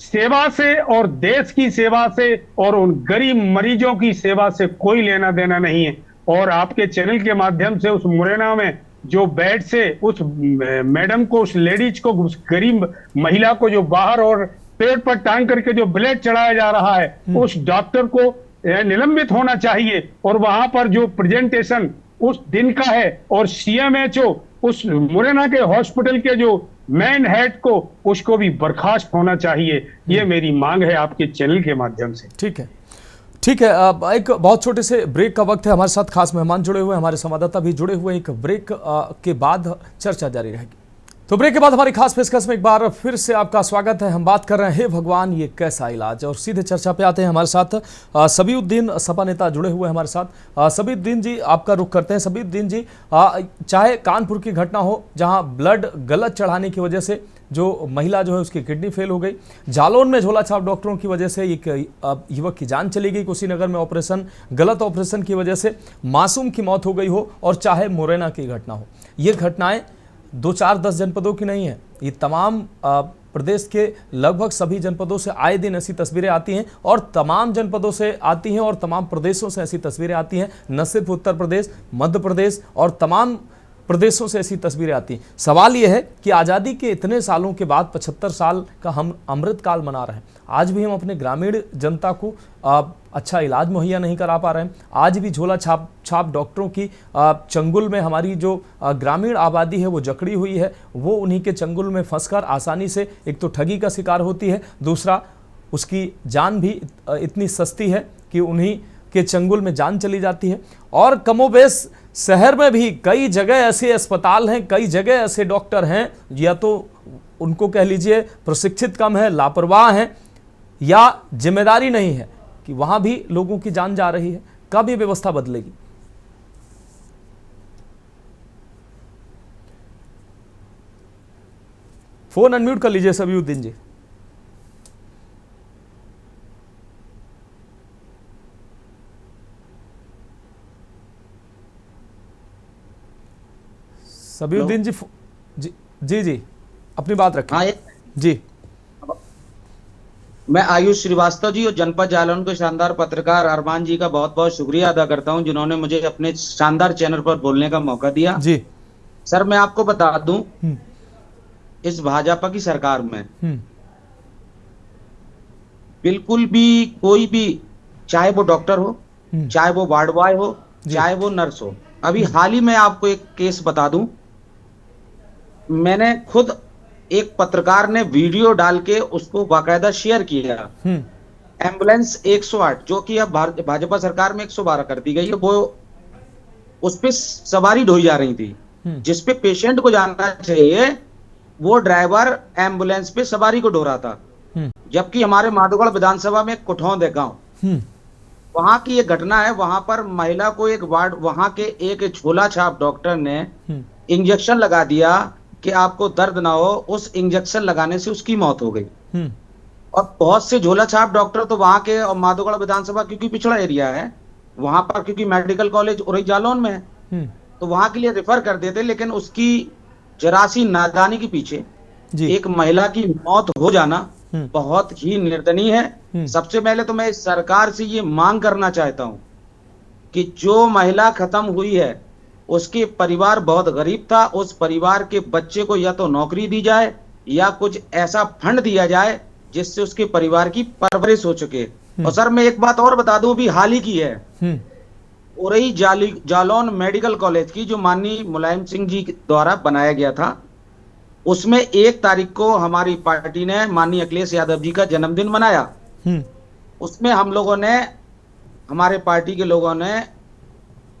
सेवा से और देश की सेवा से और उन गरीब मरीजों की सेवा से कोई लेना देना नहीं है। और आपके चैनल के माध्यम से उस मुरैना में जो बेड से उस मैडम को, उस लेडीज को, उस गरीब महिला को जो बाहर और पेट पर टांग करके जो ब्लेड चढ़ाया जा रहा है, उस डॉक्टर को निलंबित होना चाहिए। और वहां पर जो प्रेजेंटेशन उस दिन का है, और CMHO उस मुरैना के हॉस्पिटल के जो मेन हेड को, उसको भी बर्खास्त होना चाहिए। ये मेरी मांग है आपके चैनल के माध्यम से। ठीक है, ठीक है, अब एक बहुत छोटे से ब्रेक का वक्त है। हमारे साथ खास मेहमान जुड़े हुए हैं, हमारे संवाददाता भी जुड़े हुए हैं। एक ब्रेक के बाद चर्चा जारी रहेगी। तो ब्रेक के बाद हमारी खास पेशकश में एक बार फिर से आपका स्वागत है। हम बात कर रहे हैं, हे भगवान ये कैसा इलाज, और सीधे चर्चा पे आते हैं। हमारे साथ सबीउद्दीन सपा नेता जुड़े हुए हैं हमारे साथ। सबीउद्दीन जी, आपका रुख करते हैं। सबीउद्दीन जी, चाहे कानपुर की घटना हो जहां ब्लड गलत चढ़ाने की वजह से जो महिला जो है उसकी किडनी फेल हो गई, जालौन में झोला छाप डॉक्टरों की वजह से एक युवक की जान चली गई, कुशीनगर में गलत ऑपरेशन की वजह से मासूम की मौत हो गई हो, और चाहे मुरैना की घटना हो, ये घटनाएं 2-4-10 जनपदों की नहीं है, ये तमाम प्रदेश के लगभग सभी जनपदों से आए दिन ऐसी तस्वीरें आती हैं, और तमाम जनपदों से आती हैं और तमाम प्रदेशों से ऐसी तस्वीरें आती हैं। न सिर्फ उत्तर प्रदेश, मध्य प्रदेश और तमाम प्रदेशों से ऐसी तस्वीरें आती हैं। सवाल यह है कि आज़ादी के इतने सालों के बाद 75 साल का हम अमृतकाल मना रहे हैं, आज भी हम अपने ग्रामीण जनता को अच्छा इलाज मुहैया नहीं करा पा रहे हैं। आज भी झोला छाप डॉक्टरों की चंगुल में हमारी जो ग्रामीण आबादी है वो जकड़ी हुई है, वो उन्हीं के चंगुल में फंसकर आसानी से एक तो ठगी का शिकार होती है, दूसरा उसकी जान भी इतनी सस्ती है कि उन्हीं के चंगुल में जान चली जाती है। और कमोबेश शहर में भी कई जगह ऐसे अस्पताल हैं, कई जगह ऐसे डॉक्टर हैं, या तो उनको कह लीजिए प्रशिक्षित कम है, लापरवाह हैं, या जिम्मेदारी नहीं है कि वहां भी लोगों की जान जा रही है। कब ये व्यवस्था बदलेगी? फोन अनम्यूट कर लीजिए सबीउद्दीन जी। सबीउद्दीन जी, जी जी अपनी बात रखें। हाँ जी, मैं आयुष श्रीवास्तव जी और जनपद जालौन के शानदार पत्रकार अरमान जी का बहुत बहुत शुक्रिया अदा करता हूं, जिन्होंने मुझे अपने शानदार चैनल पर बोलने का मौका दिया। जी सर, मैं आपको बता दूं, इस भाजपा की सरकार में बिल्कुल भी कोई भी, चाहे वो डॉक्टर हो, चाहे वो वार्ड बॉय हो, चाहे वो नर्स हो, अभी हाल ही में आपको एक केस बता दूं, मैंने खुद एक पत्रकार ने वीडियो डाल के उसको बाकायदा शेयर किया। एम्बुलेंस 108 जो कि अब भाजपा सरकार में 112 कर दी गई है, वो उस पे सवारी ढोई जा रही थी, जिसपे पेशेंट को जाना चाहिए वो ड्राइवर एम्बुलेंस पे सवारी को ढो रहा था। जबकि हमारे माधोगढ़ विधानसभा में कुठौंद है गांव, वहां की ये घटना है। वहां पर महिला को एक वार्ड, वहां के एक झोला छाप डॉक्टर ने इंजेक्शन लगा दिया कि आपको दर्द ना हो, उस इंजेक्शन लगाने से उसकी मौत हो गई। और बहुत से झोला छाप डॉक्टर तो वहां के, और माधोगढ़ विधानसभा क्योंकि पिछड़ा एरिया है वहां पर, क्योंकि मेडिकल कॉलेज उरई जालौन में है, तो वहां के लिए रेफर कर देते, लेकिन उसकी जरासी नादानी के पीछे एक महिला की मौत हो जाना बहुत ही निर्दयनीय है। सबसे पहले तो मैं सरकार से ये मांग करना चाहता हूं कि जो महिला खत्म हुई है उसके परिवार बहुत गरीब था, उस परिवार के बच्चे को या तो नौकरी दी जाए या कुछ ऐसा फंड दिया जाए जिससे उसके परिवार की परवरिश हो सके। और सर, मैं एक बात और बता दूं, भी हाल ही की है, उरई जालौन मेडिकल कॉलेज की, जो माननीय मुलायम सिंह जी द्वारा बनाया गया था, उसमें 1 तारीख को हमारी पार्टी ने माननीय अखिलेश यादव जी का जन्मदिन मनाया। उसमें हम लोगों ने, हमारे पार्टी के लोगों ने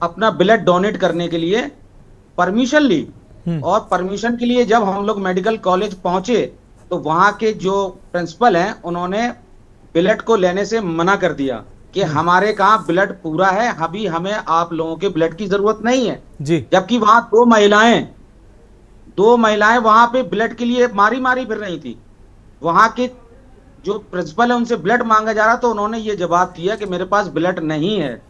अपना ब्लड डोनेट करने के लिए परमिशन ली, और परमिशन के लिए जब हम लोग मेडिकल कॉलेज पहुंचे तो वहां के जो प्रिंसिपल हैं उन्होंने ब्लड को लेने से मना कर दिया कि हमारे कहाँ ब्लड पूरा है, अभी हमें आप लोगों के ब्लड की जरूरत नहीं है जी। जबकि वहां 2 महिलाएं वहां पे ब्लड के लिए मारी फिर रही थी। वहां के जो प्रिंसिपल है उनसे ब्लड मांगा जा रहा, तो उन्होंने ये जवाब दिया कि मेरे पास ब्लड नहीं है।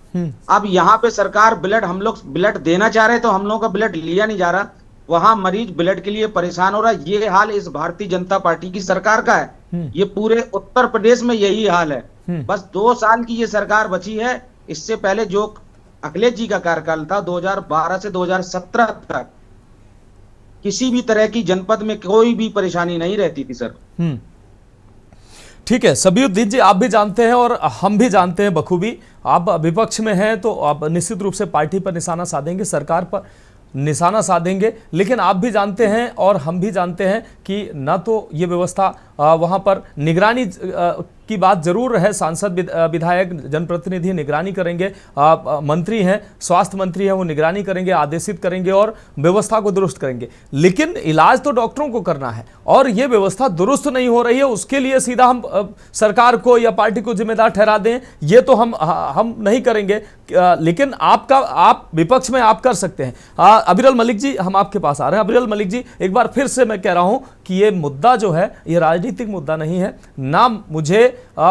अब यहाँ पे सरकार ब्लड, हम लोग ब्लड देना चाह रहे तो हम लोगों का ब्लड लिया नहीं जा रहा, वहां मरीज ब्लड के लिए परेशान हो रहा है। ये हाल इस भारतीय जनता पार्टी की सरकार का है, ये पूरे उत्तर प्रदेश में यही हाल है। बस 2 साल की ये सरकार बची है। इससे पहले जो अखिलेश जी का कार्यकाल था 2012 से 2017 तक, किसी भी तरह की जनपद में कोई भी परेशानी नहीं रहती थी सर। ठीक है सबीउद्दीन जी, आप भी जानते हैं और हम भी जानते हैं बखूबी, आप विपक्ष में हैं तो आप निश्चित रूप से पार्टी पर निशाना साधेंगे, सरकार पर निशाना साधेंगे, लेकिन आप भी जानते हैं और हम भी जानते हैं कि ना तो ये व्यवस्था वहाँ पर निगरानी की बात जरूर है, सांसद, विधायक, जनप्रतिनिधि निगरानी करेंगे, मंत्री हैं, स्वास्थ्य मंत्री हैं, वो निगरानी करेंगे, आदेशित करेंगे और व्यवस्था को दुरुस्त करेंगे। लेकिन इलाज तो डॉक्टरों को करना है और ये व्यवस्था दुरुस्त नहीं हो रही है, उसके लिए सीधा हम सरकार को या पार्टी को जिम्मेदार ठहरा दें, ये तो हम नहीं करेंगे। लेकिन आप विपक्ष में आप कर सकते हैं। अबीरल मलिक जी, हम आपके पास आ रहे हैं। अबीरल मलिक जी, एक बार फिर से मैं कह रहा हूं कि ये मुद्दा जो है ये राजनीतिक मुद्दा नहीं है ना।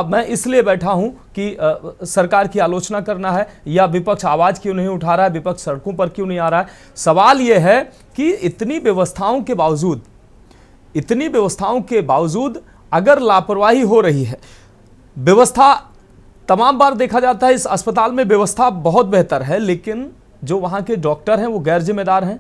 मैं इसलिए बैठा हूं कि सरकार की आलोचना करना है या विपक्ष आवाज क्यों नहीं उठा रहा है, विपक्ष सड़कों पर क्यों नहीं आ रहा है। सवाल यह है कि इतनी व्यवस्थाओं के बावजूद अगर लापरवाही हो रही है, व्यवस्था तमाम बार देखा जाता है इस अस्पताल में व्यवस्था बहुत बेहतर है, लेकिन जो वहां के डॉक्टर हैं वो गैर जिम्मेदार हैं,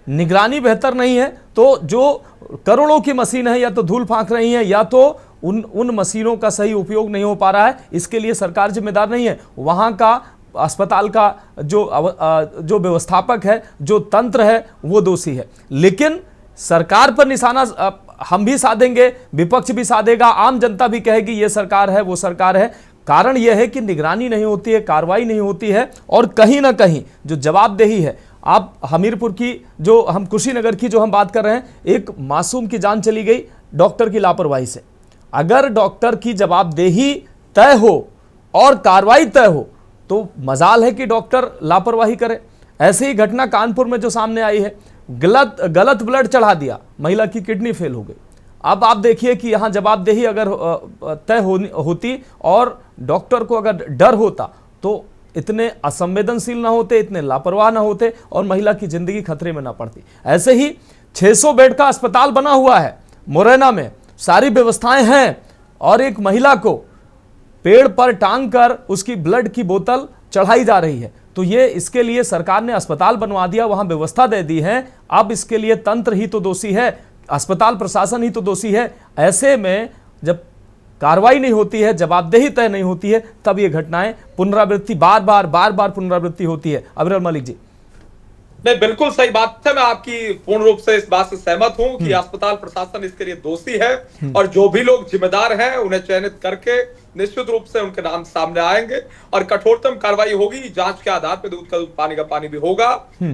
निगरानी बेहतर नहीं है, तो जो करोड़ों की मशीन है या तो धूल फांक रही है या तो उन मशीनों का सही उपयोग नहीं हो पा रहा है, इसके लिए सरकार जिम्मेदार नहीं है। वहां का अस्पताल का जो व्यवस्थापक है, जो तंत्र है, वो दोषी है। लेकिन सरकार पर निशाना हम भी साधेंगे, विपक्ष भी साधेगा, आम जनता भी कहेगी ये सरकार है, वो सरकार है। कारण यह है कि निगरानी नहीं होती है, कार्रवाई नहीं होती है और कहीं ना कहीं जो जवाबदेही है। आप हमीरपुर की, जो हम कुशीनगर की जो हम बात कर रहे हैं, एक मासूम की जान चली गई डॉक्टर की लापरवाही से। अगर डॉक्टर की जवाबदेही तय हो और कार्रवाई तय हो तो मजाल है कि डॉक्टर लापरवाही करे। ऐसे ही घटना कानपुर में जो सामने आई है, गलत ब्लड चढ़ा दिया, महिला की किडनी फेल हो गई। अब आप देखिए कि यहां जवाबदेही अगर तय होती और डॉक्टर को अगर डर होता तो इतने असंवेदनशील ना होते, इतने लापरवाह ना होते और महिला की जिंदगी खतरे में ना पड़ती। ऐसे ही 600 बेड का अस्पताल बना हुआ है मुरैना में, सारी व्यवस्थाएं हैं और एक महिला को पेड़ पर टांग कर उसकी ब्लड की बोतल चढ़ाई जा रही है। तो ये इसके लिए सरकार ने अस्पताल बनवा दिया, वहां व्यवस्था दे दी है। अब इसके लिए तंत्र ही तो दोषी है, अस्पताल प्रशासन ही तो दोषी है। ऐसे में जब कार्रवाई नहीं होती है, जवाबदेही तय नहीं होती है, तब ये घटनाएं पुनरावृत्ति बार बार पुनरावृत्ति होती है। अबीरल मलिक जी, नहीं, बिल्कुल सही बात है। मैं आपकी पूर्ण रूप से इस बात से सहमत हूं कि अस्पताल प्रशासन इसके लिए दोषी है और जो भी लोग जिम्मेदार हैं उन्हें चयनित करके निश्चित रूप से उनके नाम सामने आएंगे और कठोरतम कार्रवाई होगी। जांच के आधार पर दूध का दूध, पानी का पानी भी होगा।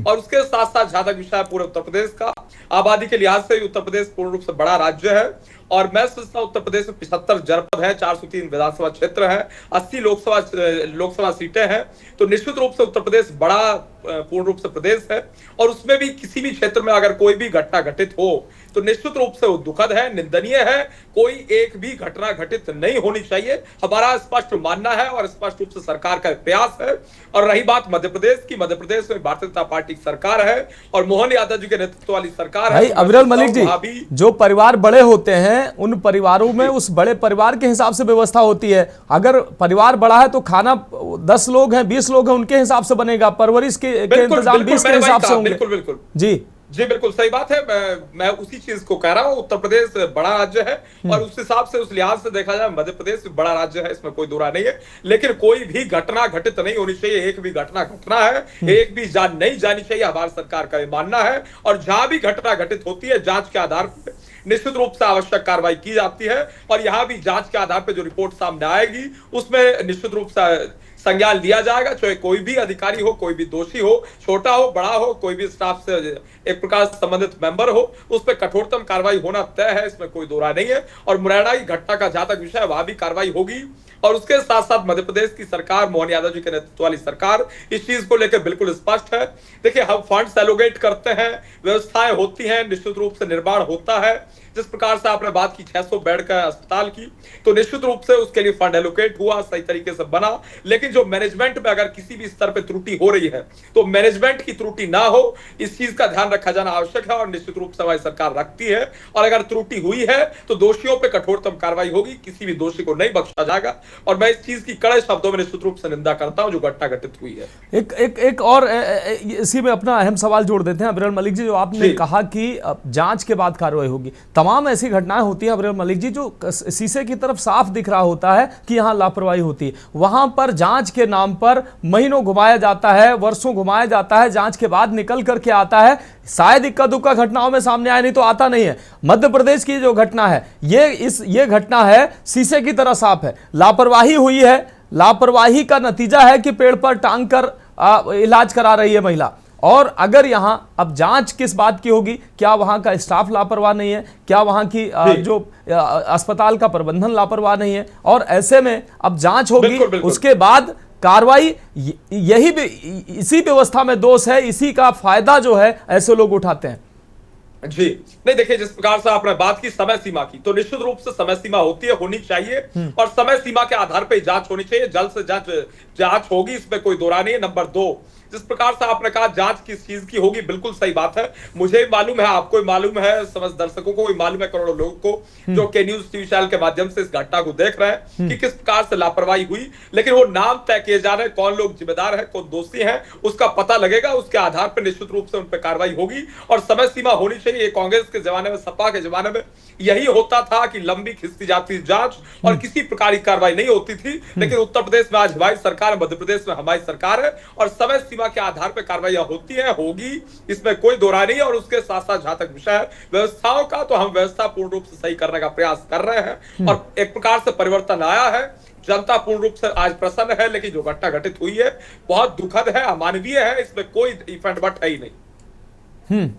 और उसके साथ साथ जहां तक विषय है पूरे उत्तर प्रदेश का, आबादी के लिहाज से उत्तर प्रदेश पूर्ण रूप से बड़ा राज्य है और मैं सोचता हूं उत्तर प्रदेश में 75 जनपद है, 403 विधानसभा क्षेत्र है, 80 लोकसभा सीटें हैं। तो निश्चित रूप से उत्तर प्रदेश बड़ा पूर्ण रूप से प्रदेश है और उसमें भी किसी भी क्षेत्र में अगर कोई भी घटना घटित हो तो निश्चित रूप से वो दुखद है, निंदनीय है। कोई एक भी घटना घटित नहीं होनी चाहिए, हमारा स्पष्ट मानना है और स्पष्ट रूप से सरकार का प्रयास है। और रही बात मध्य प्रदेश की, मध्य प्रदेश में भारतीय जनता पार्टी की सरकार है और मोहन यादव जी के नेतृत्व वाली सरकार है। अबीरल मलिक जी, जो परिवार बड़े होते हैं उन परिवारों में उस बड़े परिवार के हिसाब से व्यवस्था होती है। अगर परिवार बड़ा है तो खाना 10 लोग हैं, 20 लोग हैं, उनके हिसाब से बनेगा, परवरिश के इंतजाम 20 के हिसाब से होंगे। बिल्कुल जी बिल्कुल सही बात है। मैं उसी चीज को कह रहा हूँ, उत्तर प्रदेश बड़ा राज्य है और उस हिसाब से, उस लिहाज से देखा जाए मध्य प्रदेश बड़ा राज्य है, इसमें कोई दो राय नहीं है। लेकिन कोई भी घटना घटित नहीं होनी चाहिए, एक भी घटना घटना है, एक भी जान नहीं जानी चाहिए, हमारी सरकार का ये मानना है। और जहां भी घटना घटित होती है जांच के आधार पर निश्चित रूप से आवश्यक कार्रवाई की जाती है और यहाँ भी जांच के आधार पर जो रिपोर्ट सामने आएगी उसमें निश्चित रूप से संज्ञान लिया जाएगा। चाहे कोई भी अधिकारी हो, कोई भी दोषी हो, छोटा हो बड़ा हो, कोई भी स्टाफ से एक प्रकार से संबंधित मेंबर हो, उस पर कठोरतम कार्रवाई होना तय है, इसमें कोई दो राय नहीं है। और मुरैना की घटना का जहां तक विषय है वहां भी कार्रवाई होगी और उसके साथ साथ मध्य प्रदेश की सरकार, मोहन यादव जी के नेतृत्व वाली सरकार इस चीज को लेकर बिल्कुल स्पष्ट है। देखिए, हम फंड्स एलोकेट करते हैं, व्यवस्थाएं होती हैं, निश्चित रूप से निर्माण होता है। जिस प्रकार से आपने बात की 600 बेड का अस्पताल की, तो निश्चित रूप से उसके लिए फंड एलोकेट हुआ, सही तरीके से बना। लेकिन जो मैनेजमेंट में अगर किसी भी स्तर पे त्रुटि हो रही है तो मैनेजमेंट की त्रुटि ना हो, इस चीज का ध्यान रखा जाना आवश्यक है और निश्चित रूप से हमारी सरकार रखती है। और अगर त्रुटि हुई है तो दोषियों पे कठोरतम कार्रवाई होगी, किसी भी दोषी को नहीं बख्शा जाएगा। और मैं इस चीज की कड़े शब्दों में निश्चित रूप से निंदा करता हूं जो घटना घटित हुई है। एक और इसी में अपना अहम सवाल जोड़ देते हैं अबीरल मलिक जी, जो आपने कहा कि जांच के बाद कार्रवाई होगी। तमाम ऐसी घटनाएं होती हैं अब्दुल मलिक जी, जो शीशे की तरफ साफ दिख रहा होता है कि यहाँ लापरवाही होती है। वहां पर जांच के नाम पर महीनों घुमाया जाता है, वर्षों घुमाया जाता है, जांच के बाद निकल करके आता है, शायद इक्का दुक्का घटनाओं में सामने आए, नहीं तो आता नहीं है। मध्य प्रदेश की जो घटना है, ये घटना है शीशे की तरह साफ है। लापरवाही हुई है, लापरवाही का नतीजा है कि पेड़ पर टांग कर इलाज करा रही है महिला। और अगर यहां अब जांच किस बात की होगी, क्या वहां का स्टाफ लापरवाह नहीं है, क्या वहां की जो अस्पताल का प्रबंधन लापरवाह नहीं है, और ऐसे में अब जांच होगी, बिल्कुल, बिल्कुल। उसके बाद कार्रवाई। यही इसी व्यवस्था में दोष है, इसी का फायदा जो है ऐसे लोग उठाते हैं। जी नहीं, देखिए जिस प्रकार से आपने बात की समय सीमा की, तो निश्चित रूप से समय सीमा होती है, होनी चाहिए, और समय सीमा के आधार पर जांच होनी चाहिए, जल्द से जांच होगी, इसमें कोई दो राय नहीं है। नंबर 2, जिस प्रकार से आपने कहा जांच किस चीज की होगी, बिल्कुल सही बात है। मुझे मालूम है, आपको मालूम है, समस्त दर्शकों को मालूम है, करोड़ों लोगों को जो के न्यूज टीवी चैनल के माध्यम से इस घटना को देख रहे हैं कि किस प्रकार से लापरवाही हुई। लेकिन वो नाम तय किए जा रहे हैं, कौन लोग जिम्मेदार है, कौन दोषी है, उसका पता लगेगा, उसके आधार पर निश्चित रूप से उन पर कार्रवाई होगी, और समय सीमा होनी चाहिए। कांग्रेस के जमाने में, सपा के जमाने में यही होता था कि लंबी खिंचती जाती जांच और किसी प्रकार की कार्रवाई नहीं होती थी। लेकिन उत्तर प्रदेश में आज हमारी सरकार है, मध्य प्रदेश में हमारी सरकार है, और समय सीमा के आधार पर कार्रवाई होती है, होगी, इसमें कोई दो राय नहीं है। और उसके साथ साथ जहां तक विषय है व्यवस्थाओं का, तो हम व्यवस्था पूर्ण रूप से सही करने का प्रयास कर रहे हैं, और एक प्रकार से परिवर्तन आया है। जनता पूर्ण रूप से आज प्रसन्न है, लेकिन जो घटना घटित हुई है बहुत दुखद है, अमानवीय है, इसमें कोई इफेक्ट बट है ही नहीं।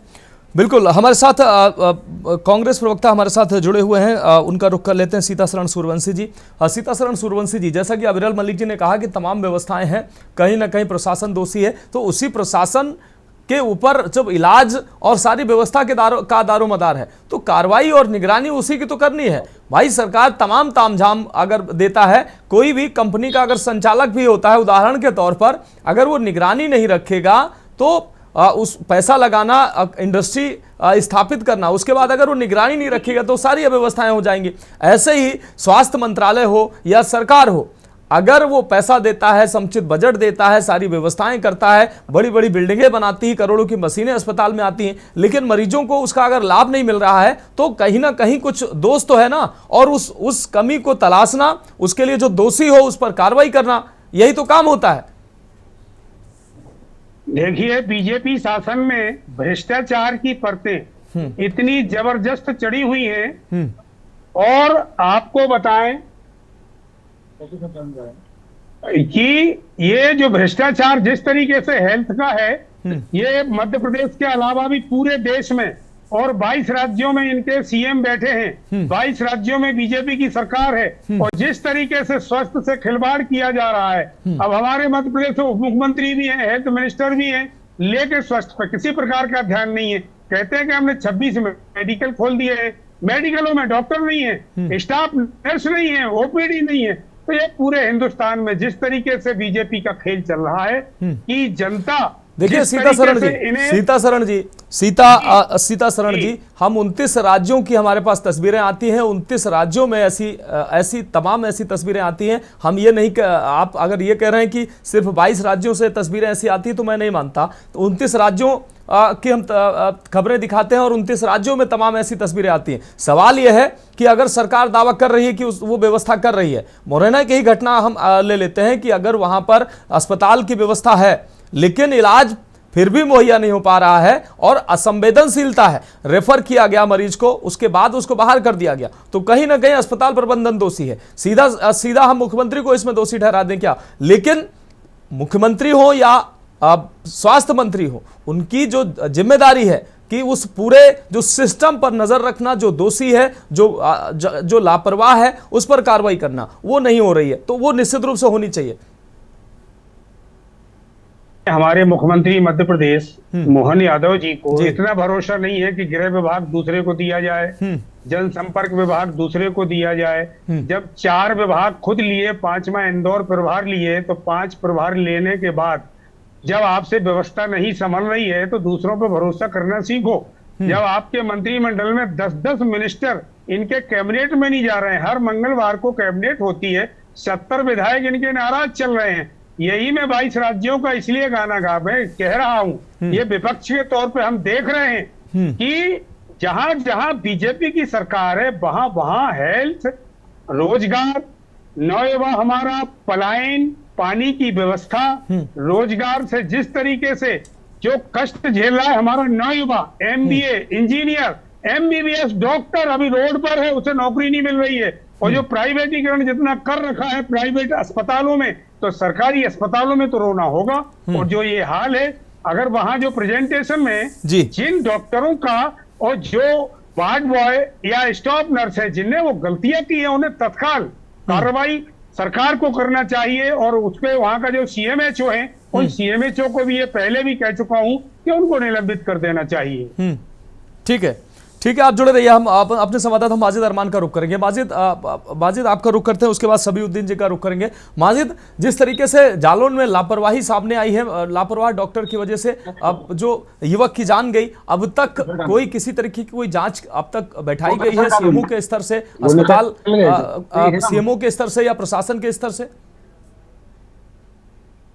बिल्कुल, हमारे साथ कांग्रेस प्रवक्ता हमारे साथ जुड़े हुए हैं, उनका रुख कर लेते हैं। सीतासरण सूर्यवंशी जी, सीतासरण सूर्यवंशी जी, जैसा कि अविरल मलिक जी ने कहा कि तमाम व्यवस्थाएं हैं, कहीं ना कहीं प्रशासन दोषी है, तो उसी प्रशासन के ऊपर जब इलाज और सारी व्यवस्था के दारोमदार है, तो कार्रवाई और निगरानी उसी की तो करनी है। भाई सरकार तमाम तामझाम अगर देता है, कोई भी कंपनी का अगर संचालक भी होता है उदाहरण के तौर पर, अगर वो निगरानी नहीं रखेगा तो उस पैसा लगाना, इंडस्ट्री स्थापित करना, उसके बाद अगर वो निगरानी नहीं रखेगा तो सारी अव्यवस्थाएं हो जाएंगी। ऐसे ही स्वास्थ्य मंत्रालय हो या सरकार हो, अगर वो पैसा देता है, समुचित बजट देता है, सारी व्यवस्थाएं करता है, बड़ी बड़ी बिल्डिंगें बनाती है, करोड़ों की मशीनें अस्पताल में आती हैं, लेकिन मरीजों को उसका अगर लाभ नहीं मिल रहा है, तो कहीं ना कहीं कुछ दोष तो है ना, और उस कमी को तलाशना, उसके लिए जो दोषी हो उस पर कार्रवाई करना, यही तो काम होता है। देखिए, बीजेपी शासन में भ्रष्टाचार की परतें इतनी जबरदस्त चढ़ी हुई हैं, और आपको बताएं कि ये जो भ्रष्टाचार जिस तरीके से हेल्थ का है, ये मध्य प्रदेश के अलावा भी पूरे देश में, और 22 राज्यों में इनके सीएम बैठे हैं, 22 राज्यों में बीजेपी की सरकार है, और जिस तरीके से स्वास्थ्य से खिलवाड़ किया जा रहा है, अब हमारे मध्य प्रदेश में उप मुख्यमंत्री भी हैं, हेल्थ मिनिस्टर भी हैं, लेकिन स्वास्थ्य पर किसी प्रकार का ध्यान नहीं है। कहते हैं कि हमने 26 मेडिकल खोल दिए हैं, मेडिकलों में डॉक्टर नहीं है, स्टाफ नर्स नहीं है, ओपीडी नहीं है। तो ये पूरे हिंदुस्तान में जिस तरीके से बीजेपी का खेल चल रहा है कि जनता, देखिए सीतासरण जी, हम 29 राज्यों की हमारे पास तस्वीरें आती हैं, 29 राज्यों में ऐसी तमाम ऐसी तस्वीरें आती हैं। हम ये नहीं, आप अगर ये कह रहे हैं कि सिर्फ 22 राज्यों से तस्वीरें ऐसी आती हैं, तो मैं नहीं मानता। तो 29 राज्यों की हम खबरें दिखाते हैं, और 29 राज्यों में तमाम ऐसी तस्वीरें आती हैं। सवाल यह है कि अगर सरकार दावा कर रही है कि वो व्यवस्था कर रही है, मुरैना की ही घटना हम ले लेते हैं कि अगर वहां पर अस्पताल की व्यवस्था है, लेकिन इलाज फिर भी मुहैया नहीं हो पा रहा है, और असंवेदनशीलता है, रेफर किया गया मरीज को, उसके बाद उसको बाहर कर दिया गया, तो कहीं ना कहीं अस्पताल प्रबंधन दोषी है। सीधा हम मुख्यमंत्री को इसमें दोषी ठहरा दें क्या? लेकिन मुख्यमंत्री हो या स्वास्थ्य मंत्री हो, उनकी जो जिम्मेदारी है कि उस पूरे जो सिस्टम पर नजर रखना, जो दोषी है, जो लापरवाह है, उस पर कार्रवाई करना, वो नहीं हो रही है, तो वो निश्चित रूप से होनी चाहिए। हमारे मुख्यमंत्री मध्य प्रदेश मोहन यादव जी को इतना भरोसा नहीं है कि गृह विभाग दूसरे को दिया जाए, जनसंपर्क विभाग दूसरे को दिया जाए। जब 4 विभाग खुद लिए, 5वां इंदौर प्रभार लिए, तो 5 प्रभार लेने के बाद जब आपसे व्यवस्था नहीं संभल रही है, तो दूसरों पर भरोसा करना सीखो। जब आपके मंत्रिमंडल में 10-10 मिनिस्टर इनके कैबिनेट में नहीं जा रहे हैं, हर मंगलवार को कैबिनेट होती है, 70 विधायक इनके नाराज चल रहे हैं। यही मैं 22 राज्यों का इसलिए गाना गा मैं कह रहा हूं, ये विपक्ष के तौर पे हम देख रहे हैं कि जहां जहां बीजेपी की सरकार है वहां वहां हेल्थ, रोजगार, नौयुवा हमारा पलायन, पानी की व्यवस्था, रोजगार से जिस तरीके से जो कष्ट झेल रहा है हमारा नौयुवा, MBA, इंजीनियर, MBBS, डॉक्टर अभी रोड पर है, उसे नौकरी नहीं मिल रही है। और जो प्राइवेटीकरण जितना कर रखा है प्राइवेट अस्पतालों में, तो सरकारी अस्पतालों में तो रोना होगा। और जो ये हाल है, अगर वहां जो प्रेजेंटेशन में जिन डॉक्टरों का और जो वार्ड बॉय या स्टाफ नर्स है जिनने वो गलतियां की है, उन्हें तत्काल कार्रवाई सरकार को करना चाहिए। और उसपे वहां का जो CMHO है, उन CMHO को भी ये पहले भी कह चुका हूं कि उनको निलंबित कर देना चाहिए। ठीक है, ठीक है, आप जुड़े रहिए। हम अपने संवाददाता माजिद अरमान का रुख करेंगे। माजिद आपका रुख करते हैं, उसके बाद सबीउद्दीन जी का रुख करेंगे। माजिद, जिस तरीके से जालौन में लापरवाही सामने आई है, लापरवाह डॉक्टर की वजह से अब जो युवक की जान गई, अब तक कोई किसी तरीके की कोई जांच अब तक बैठाई गई है CMO के स्तर से, अस्पताल CMO के स्तर से या प्रशासन के स्तर से?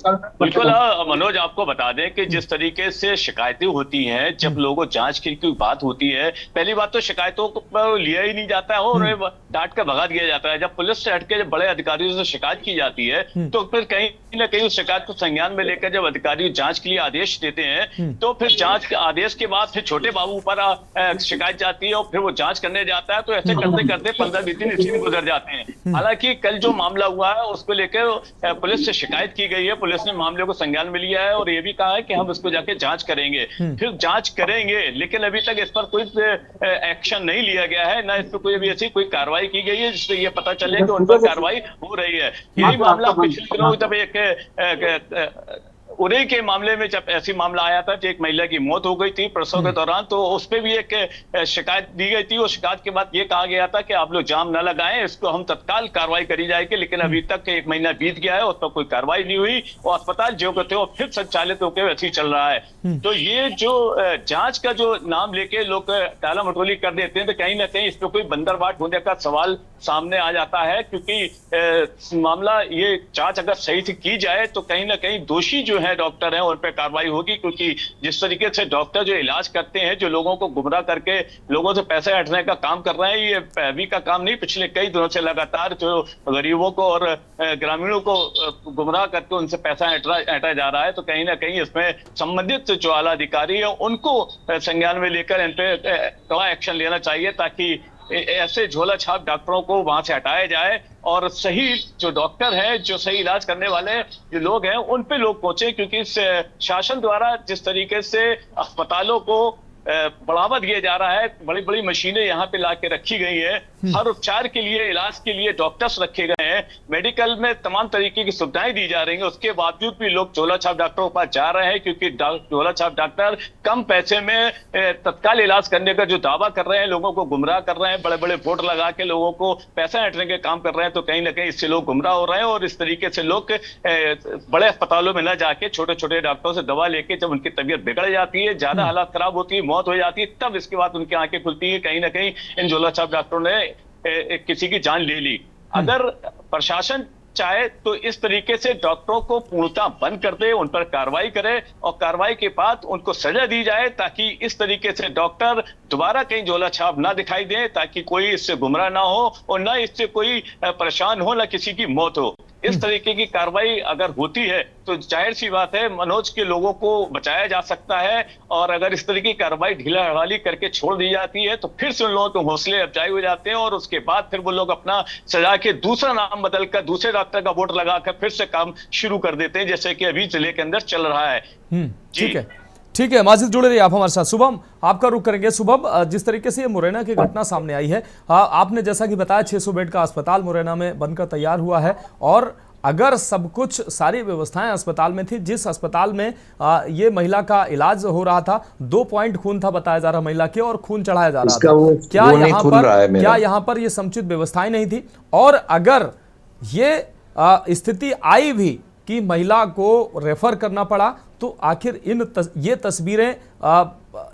बिल्कुल मनोज, आपको बता दें कि जिस तरीके से शिकायतें होती हैं, जब लोगों जांच की कोई बात होती है, पहली बात तो शिकायतों को लिया ही नहीं जाता है और डांट कर भगा दिया जाता है। जब पुलिस से हटके जब बड़े अधिकारियों से शिकायत की जाती है, तो फिर कहीं ना कहीं उस शिकायत को संज्ञान में लेकर जब अधिकारी जांच के लिए आदेश देते हैं, तो फिर जांच के आदेश के बाद फिर छोटे बाबू पर शिकायत जाती है और फिर वो जांच करने जाता है। तो ऐसे करते करते 15-20 दिन गुजर जाते हैं। हालांकि कल जो मामला हुआ है उसको लेकर पुलिस से शिकायत की गई है, पुलिस ने मामले को संज्ञान में लिया है और ये भी कहा है कि हम इसको जाके जांच करेंगे। फिर जांच करेंगे, लेकिन अभी तक इस पर कोई एक्शन नहीं लिया गया है, ना इस पर कोई अभी ऐसी कोई कार्रवाई की गई है जिससे ये पता चले कि उन पर कार्रवाई हो रही है। यही मामला पिछले दिनों जब एक उरी के मामले में जब ऐसी मामला आया था, जो एक महिला की मौत हो गई थी प्रसव के दौरान, तो उस पर भी एक शिकायत दी गई थी। और शिकायत के बाद ये कहा गया था कि आप लोग जाम न लगाएं, इसको हम तत्काल कार्रवाई करी जाएगी। लेकिन अभी तक 1 महीना बीत गया है, उस पर कोई कार्रवाई नहीं हुई और अस्पताल जो थे वो फिर संचालित होकर वैसे ही चल रहा है। तो ये जो जांच का जो नाम लेके लोग टाला मटोली कर देते हैं, तो कहीं ना कहीं इस पर कोई बंदरबाट होने का सवाल सामने आ जाता है। क्योंकि मामला ये जांच अगर सही से की जाए तो कहीं ना कहीं दोषी जो है डॉक्टर हैं उन पर कार्रवाई होगी। क्योंकि जिस तरीके से डॉक्टर जो इलाज करते हैं, जो लोगों को गुमराह करके लोगों से पैसे हटने का काम कर रहे हैं, ये अभी का काम नहीं, पिछले कई दिनों से लगातार जो गरीबों को और ग्रामीणों को गुमराह करके उनसे पैसा हटा जा रहा है। तो कहीं ना कहीं इसमें संबंधित जो आला अधिकारी है उनको संज्ञान में लेकर इन पे कड़ा एक्शन लेना चाहिए, ताकि ऐसे झोला छाप डॉक्टरों को वहां से हटाया जाए और सही जो डॉक्टर है, जो सही इलाज करने वाले जो लोग हैं, उन पे लोग पहुंचे। क्योंकि इस शासन द्वारा जिस तरीके से अस्पतालों को बढ़ावा दिया जा रहा है, बड़ी बड़ी मशीनें यहाँ पे ला के रखी गई है, हर उपचार के लिए, इलाज के लिए डॉक्टर्स रखे गए हैं, मेडिकल में तमाम तरीके की सुविधाएं दी जा रही हैं, उसके बावजूद भी लोग झोला छाप डॉक्टरों के पास जा रहे हैं। क्योंकि झोला छाप डॉक्टर कम पैसे में तत्काल इलाज करने का जो दावा कर रहे हैं, लोगों को गुमराह कर रहे हैं, बड़े बड़े बोर्ड लगा के लोगों को पैसा हटने के काम कर रहे हैं। तो कहीं ना कहीं इससे लोग गुमराह हो रहे हैं और इस तरीके से लोग बड़े अस्पतालों में न जाके छोटे छोटे डॉक्टरों से दवा लेके जब उनकी तबीयत बिगड़ जाती है, ज्यादा हालत खराब होती है, मौत हो जाती है, तब इसके बाद उनकी आंखें खुलती है। कहीं ना कहीं इन झोला छाप डॉक्टरों ने किसी की जान ले ली। अगर प्रशासन चाहे तो इस तरीके से डॉक्टरों को पूर्णतः बंद कर दे, उन पर कार्रवाई करे और कार्रवाई के बाद उनको सजा दी जाए, ताकि इस तरीके से डॉक्टर दोबारा कहीं झोला छाप ना दिखाई दे, ताकि कोई इससे गुमराह ना हो और ना इससे कोई परेशान हो, ना किसी की मौत हो। इस तरीके की कार्रवाई अगर होती है तो जाहिर सी बात है मनोज के लोगों को बचाया जा सकता है। और अगर इस तरीके की कार्रवाई ढीला हवाली करके छोड़ दी जाती है तो फिर से उन लोगों के हौसले अफजाई हो जाते हैं और उसके बाद फिर वो लोग अपना सजा के दूसरा नाम बदलकर दूसरे डॉक्टर का वोट लगाकर फिर से काम शुरू कर देते हैं, जैसे कि अभी जिले के अंदर चल रहा है। ठीक है, ठीक है, माजिद जुड़े रहिए आप हमारे साथ। शुभम, आपका रुख करेंगे। शुभम, जिस तरीके से ये मुरैना की घटना सामने आई है, आपने जैसा कि बताया 600 बेड का अस्पताल मुरैना में बनकर तैयार हुआ है और अगर सब कुछ सारी व्यवस्थाएं अस्पताल में थी, जिस अस्पताल में ये महिला का इलाज हो रहा था, 2 पॉइंट खून था बताया जा रहा महिला के और खून चढ़ाया जा रहा था, क्या यहाँ पर ये समुचित व्यवस्थाएं नहीं थी? और अगर ये स्थिति आई भी कि महिला को रेफर करना पड़ा, तो आखिर ये तस्वीरें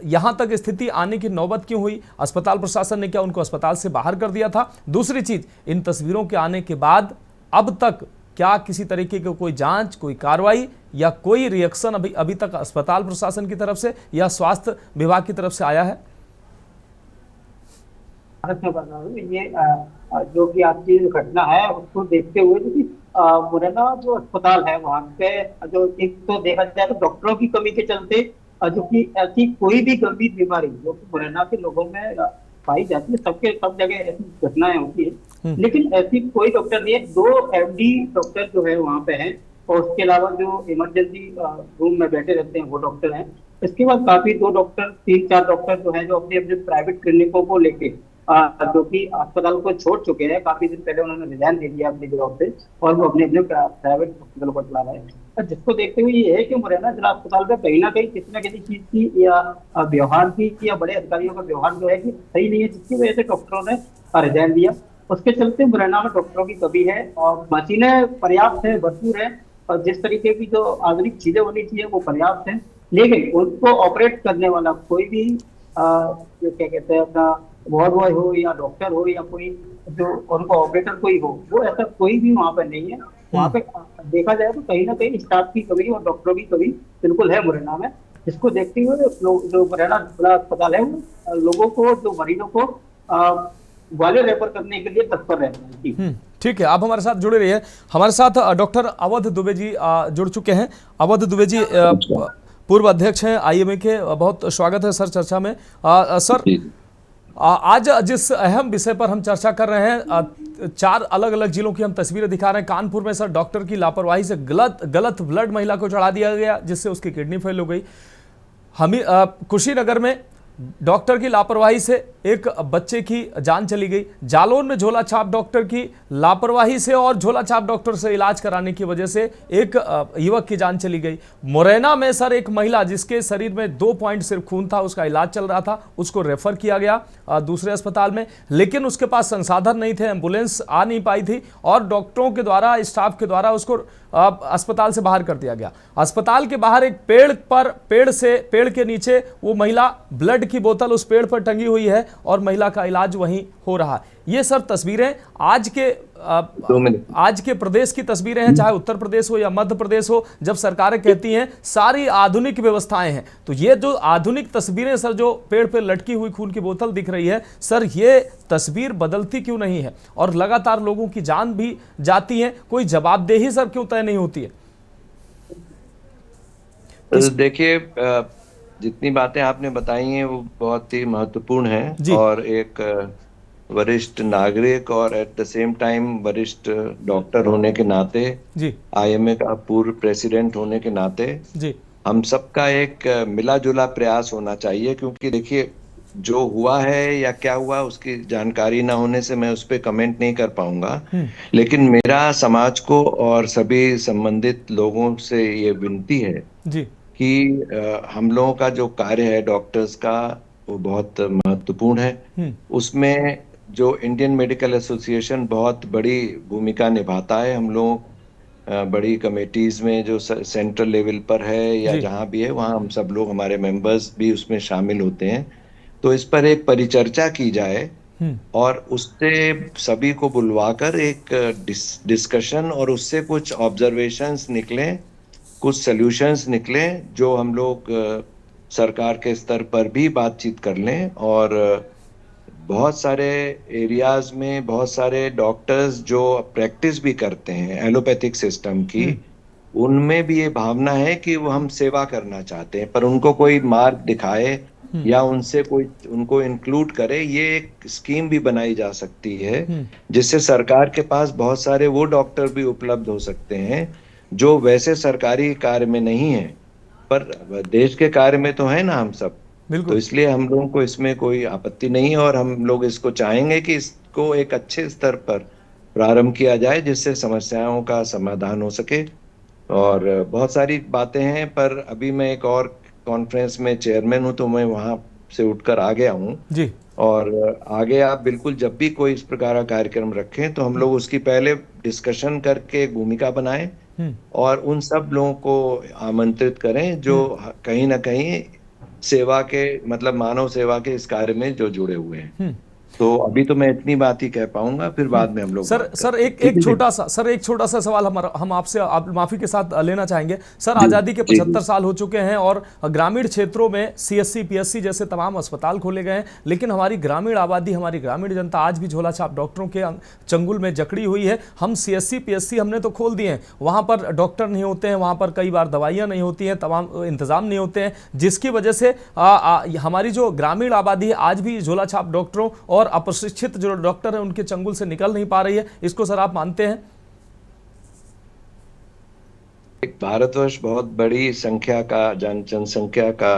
यहां तक स्थिति आने की नौबत क्यों हुई? अस्पताल प्रशासन ने क्या उनको अस्पताल से बाहर कर दिया था? दूसरी चीज, इन तस्वीरों के आने के बाद अब तक क्या किसी तरीके की कोई जांच, कोई कार्रवाई या कोई रिएक्शन अभी तक अस्पताल प्रशासन की तरफ से या स्वास्थ्य विभाग की तरफ से आया है? भारत में बन रहा हूँ। ये जो कि आपकी जो घटना है उसको देखते हुए जो कि मुरैना जो अस्पताल है वहाँ पे जो एक तो देखा जाए तो डॉक्टरों की कमी के चलते जो कि ऐसी कोई भी गंभीर बीमारी जो कि मुरैना के लोगों में पाई जाती है, सबके सब जगह ऐसी घटनाएं होती है, लेकिन ऐसी कोई डॉक्टर नहीं है। 2 MD डॉक्टर जो है वहाँ पे हैं और उसके अलावा जो इमरजेंसी रूम में बैठे रहते हैं वो डॉक्टर हैं। इसके बाद काफी 2 डॉक्टर 3-4 डॉक्टर जो है जो अपने अपने प्राइवेट क्लिनिकों को लेके जो कि अस्पताल को छोड़ चुके हैं, काफी दिन पहले उन्होंने रिजाइन दे दिया अपनी जॉब से और वो अपने अपने प्राइवेट हॉस्पिटल को चला रहे हैं। जिसको देखते हुए ये है कि मुरैना जिला अस्पताल में कहीं ना कहीं किसी न किसी चीज की या व्यवहार की या बड़े अधिकारियों का व्यवहार जो है कि सही नहीं है, जिसकी वजह से डॉक्टरों ने रिजाइन दिया। उसके चलते मुरैना में डॉक्टरों की कमी है और मशीनें पर्याप्त है, भरपूर है और जिस तरीके की जो आधुनिक चीजें होनी चाहिए वो पर्याप्त है, लेकिन उनको ऑपरेट करने वाला कोई भी जो क्या कहते हैं अपना वार्ड बॉय हो या डॉक्टर हो या कोई जो उनको ऑपरेटर कोई हो, वो ऐसा कोई भी वहाँ पर नहीं है। वहाँ पे देखा जाए तो कहीं ना कहीं स्टाफ की कमी और डॉक्टरों की कमी बिल्कुल है मुरैना में, जिसको देखते हुए जो मुरैना जिला अस्पताल है वो लोगों को, जो मरीजों को ग्वालियर रेफर करने के लिए तत्पर रहते हैं। ठीक है, आप हमारे साथ जुड़े रहिए। हमारे साथ डॉक्टर अवध दुबे जी जुड़ चुके हैं। अवध दुबे जी पूर्व अध्यक्ष हैं IMA के, बहुत स्वागत है सर चर्चा में। सर, आज जिस अहम विषय पर हम चर्चा कर रहे हैं, 4 अलग अलग जिलों की हम तस्वीरें दिखा रहे हैं। कानपुर में सर डॉक्टर की लापरवाही से गलत ब्लड महिला को चढ़ा दिया गया, जिससे उसकी किडनी फेल हो गई। कुशीनगर में डॉक्टर की लापरवाही से एक बच्चे की जान चली गई। जालौन में झोला छाप डॉक्टर की लापरवाही से और झोला छाप डॉक्टर से इलाज कराने की वजह से एक युवक की जान चली गई। मुरैना में सर एक महिला जिसके शरीर में 2 पॉइंट सिर्फ खून था, उसका इलाज चल रहा था, उसको रेफर किया गया दूसरे अस्पताल में, लेकिन उसके पास संसाधन नहीं थे, एम्बुलेंस आ नहीं पाई थी और डॉक्टरों के द्वारा, स्टाफ के द्वारा उसको अस्पताल से बाहर कर दिया गया। अस्पताल के बाहर एक पेड़ के नीचे वो महिला, ब्लड की बोतल उस पेड़ पर टंगी हुई है और महिला का इलाज वहीं हो रहा है। ये सर तस्वीरें आज के प्रदेश की तस्वीरें हैं, चाहे उत्तर प्रदेश हो या मध्य प्रदेश हो, जब सरकारें कहती हैं सारी आधुनिक व्यवस्थाएं हैं। तो ये जो आधुनिक तस्वीरें सर, जो पेड़ पे लटकी हुई खून की बोतल दिख रही है सर, ये तस्वीर बदलती क्यों नहीं है और लगातार लोगों की जान भी जाती है, कोई जवाबदेही सर क्यों तय नहीं होती है? देखिए, जितनी बातें आपने बताई हैं वो बहुत ही महत्वपूर्ण है और एक वरिष्ठ नागरिक और एट द सेम टाइम वरिष्ठ डॉक्टर होने के नाते, IMA का पूर्व प्रेसिडेंट होने के नाते हम सबका एक मिला जुला प्रयास होना चाहिए। क्योंकि देखिए, जो हुआ है या क्या हुआ उसकी जानकारी ना होने से मैं उस पर कमेंट नहीं कर पाऊंगा, लेकिन मेरा समाज को और सभी संबंधित लोगों से ये विनती है कि हम लोगों का जो कार्य है डॉक्टर्स का वो बहुत महत्वपूर्ण है। उसमें जो इंडियन मेडिकल एसोसिएशन बहुत बड़ी भूमिका निभाता है। हम लोग बड़ी कमेटीज में जो सेंट्रल लेवल पर है या जहाँ भी है वहाँ हम सब लोग, हमारे मेंबर्स भी उसमें शामिल होते हैं। तो इस पर एक परिचर्चा की जाए और उससे सभी को बुलवाकर एक डिस्कशन और उससे कुछ ऑब्जर्वेशंस निकले, कुछ सॉल्यूशंस निकले, जो हम लोग सरकार के स्तर पर भी बातचीत कर लें। और बहुत सारे एरियाज में बहुत सारे डॉक्टर्स जो प्रैक्टिस भी करते हैं एलोपैथिक सिस्टम की, उनमें भी ये भावना है कि वो हम सेवा करना चाहते हैं, पर उनको कोई मार्ग दिखाए या उनसे कोई उनको इंक्लूड करे। ये एक स्कीम भी बनाई जा सकती है जिससे सरकार के पास बहुत सारे वो डॉक्टर भी उपलब्ध हो सकते हैं जो वैसे सरकारी कार्य में नहीं है पर देश के कार्य में तो है ना हम सब। तो इसलिए हम लोगों को इसमें कोई आपत्ति नहीं है और हम लोग इसको चाहेंगे कि इसको एक अच्छे स्तर पर प्रारंभ किया जाए जिससे समस्याओं का समाधान हो सके। और बहुत सारी बातें हैं, पर अभी मैं एक और कॉन्फ्रेंस में चेयरमैन हूं तो मैं वहां से उठकर आ गया हूं जी। और आगे आप बिल्कुल जब भी कोई इस प्रकार का कार्यक्रम रखें तो हम लोग उसकी पहले डिस्कशन करके एक भूमिका बनाएं और उन सब लोगों को आमंत्रित करें जो कहीं ना कहीं सेवा के, मतलब मानव सेवा के इस कार्य में जो जुड़े हुए हैं। तो अभी तो मैं इतनी बात ही कह पाऊंगा, फिर बाद में हम लोग सर एक छोटा सा सवाल हम आपसे माफी के साथ लेना चाहेंगे। सर, आजादी के 75 साल हो चुके हैं और ग्रामीण क्षेत्रों में सीएससी पीएससी जैसे तमाम अस्पताल खोले गए हैं, लेकिन हमारी ग्रामीण आबादी, हमारी ग्रामीण जनता आज भी झोला छाप डॉक्टरों के चंगुल में जकड़ी हुई है। हम सीएससी पीएससी हमने तो खोल दिए हैं, वहां पर डॉक्टर नहीं होते हैं, वहां पर कई बार दवाइयां नहीं होती हैं, तमाम इंतजाम नहीं होते हैं, जिसकी वजह से हमारी जो ग्रामीण आबादी है आज भी झोला छाप डॉक्टरों और अप्रशिक्षित जो डॉक्टर है उनके चंगुल से निकल नहीं पा रही है। इसको सर आप मानते हैं? एक भारतवर्ष बहुत बड़ी संख्या का जनसंख्या का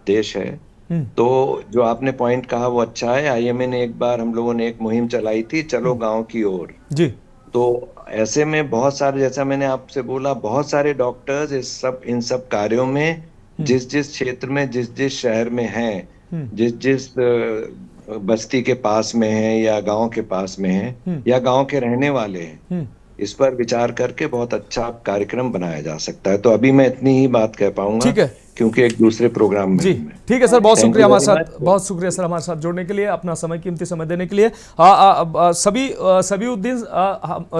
देश है, तो जो आपने पॉइंट कहा वो अच्छा है। आईएमए ने एक बार, हम लोगों ने एक मुहिम चलाई थी, चलो गांव की ओर जी। तो ऐसे में बहुत सारे, जैसा मैंने आपसे बोला, बहुत सारे डॉक्टर्स इन सब कार्यों में जिस क्षेत्र में, जिस शहर में हैं, जिस बस्ती के पास में है या गांव के पास में है या गांव के रहने वाले हैं, इस पर विचार करके बहुत अच्छा कार्यक्रम बनाया जा सकता है। तो अभी मैं इतनी ही बात कह पाऊंगा, ठीक है, क्योंकि एक दूसरे प्रोग्राम में। जी ठीक है सर, बहुत शुक्रिया हमारे साथ, बहुत शुक्रिया सर हमारे साथ जुड़ने के लिए, अपना समय, कीमती समय देने के लिए। सबीउद्दीन